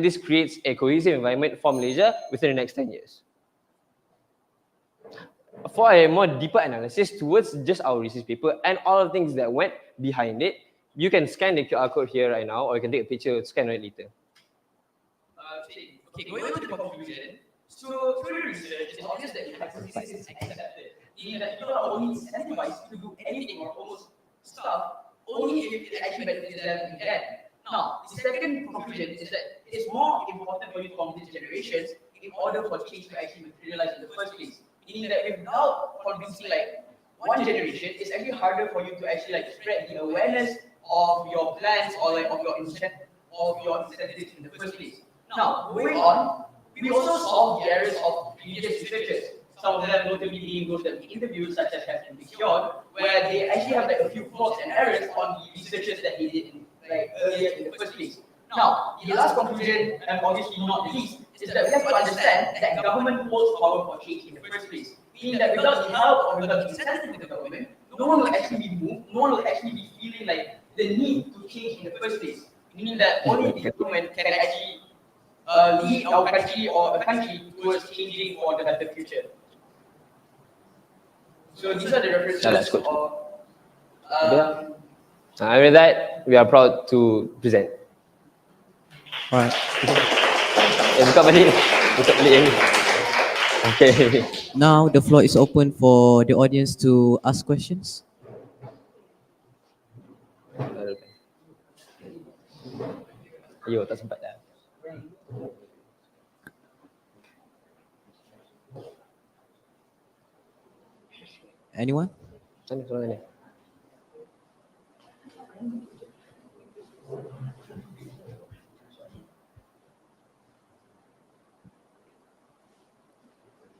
this creates a cohesive environment for Malaysia within the next 10 years. For a more deeper analysis towards just our research paper and all the things that went behind it, you can scan the QR code here right now, or you can take a picture, scan it later. Okay, going on to the conclusion. So through the research, it's obvious that hypothesis is accepted, meaning that people are only incentivized to do anything or almost stuff only if it actually benefits them in the end. Now, the second conclusion is that it's more important for you to convince generations in order for change to actually materialize in the first place. Meaning that without convincing like one generation, it's actually harder for you to actually like spread the awareness of your plans or like of your incentives in the first place. Now, going on, we also solved the errors of previous researchers. Some of them notably being those that we interviewed, such as have been secured, where they actually have like a few faults and errors on the researchers that they did earlier in the first place. Now, the last conclusion, and obviously not the least, is that we have to understand that government holds power for change in the first place. Meaning that without the help or without the incentive of the government, no one will actually be moved, no one will actually be feeling like the need to change in the first place. Meaning that only the government can actually lead our country or a country towards changing for the better future. So these are the references of... And with that, we are proud to present. Alright. Buka balik ni. Okay. Now the floor is open for the audience to ask questions. Ayo, tak sempat dah. Anyone? Sana soalan ni.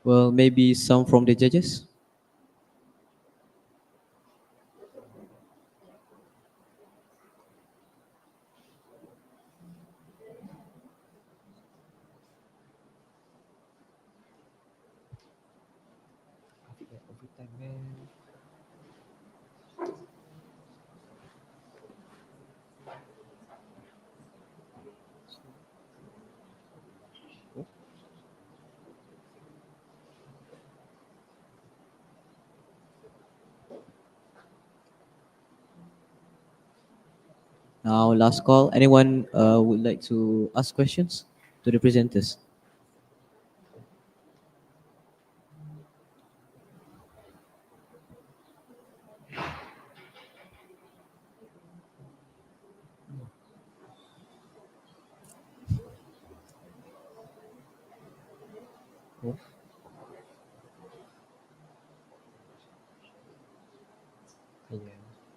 Well, maybe some from the judges. Now, last call. Anyone would like to ask questions to the presenters?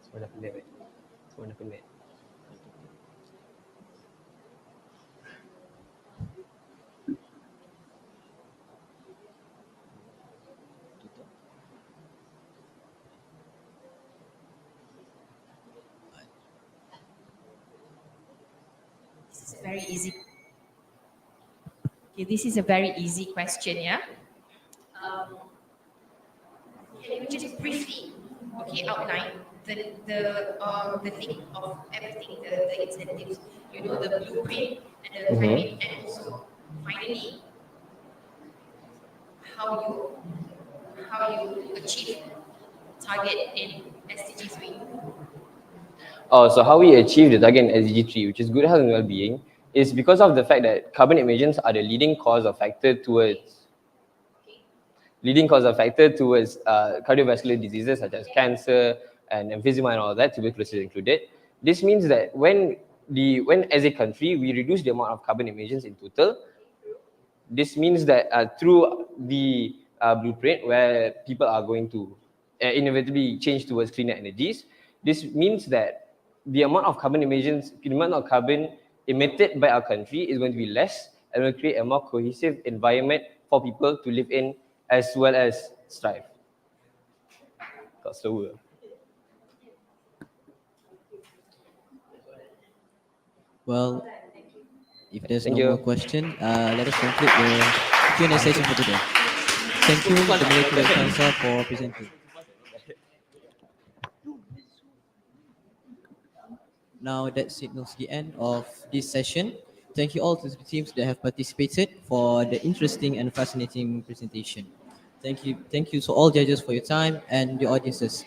Semua dah penat. Semua dah penat. This is very easy. Okay, this is a very easy question, yeah. Can you just briefly, outline the thing of everything, the incentives, the blueprint and the timing, and also finally how you achieve target in SDG 3. Oh, so how we achieve the target in SDG 3, which is good health and well-being, is because of the fact that carbon emissions are the leading cause of factor towards cardiovascular diseases such as cancer and emphysema and all that, tuberculosis included. This means that when when as a country we reduce the amount of carbon emissions in total, this means that through the blueprint where people are going to inevitably change towards cleaner energies, this means that the amount of carbon emissions, the amount of carbon emitted by our country is going to be less, and will create a more cohesive environment for people to live in as well as strive. Got slower. Well, if there's Thank no you. more question, let us conclude the Q&A session for today. Thank you, the Malay KANGSAR, for presenting. Now that signals the end of this session. Thank you all to the teams that have participated for the interesting and fascinating presentation. Thank you to all judges for your time and the audiences.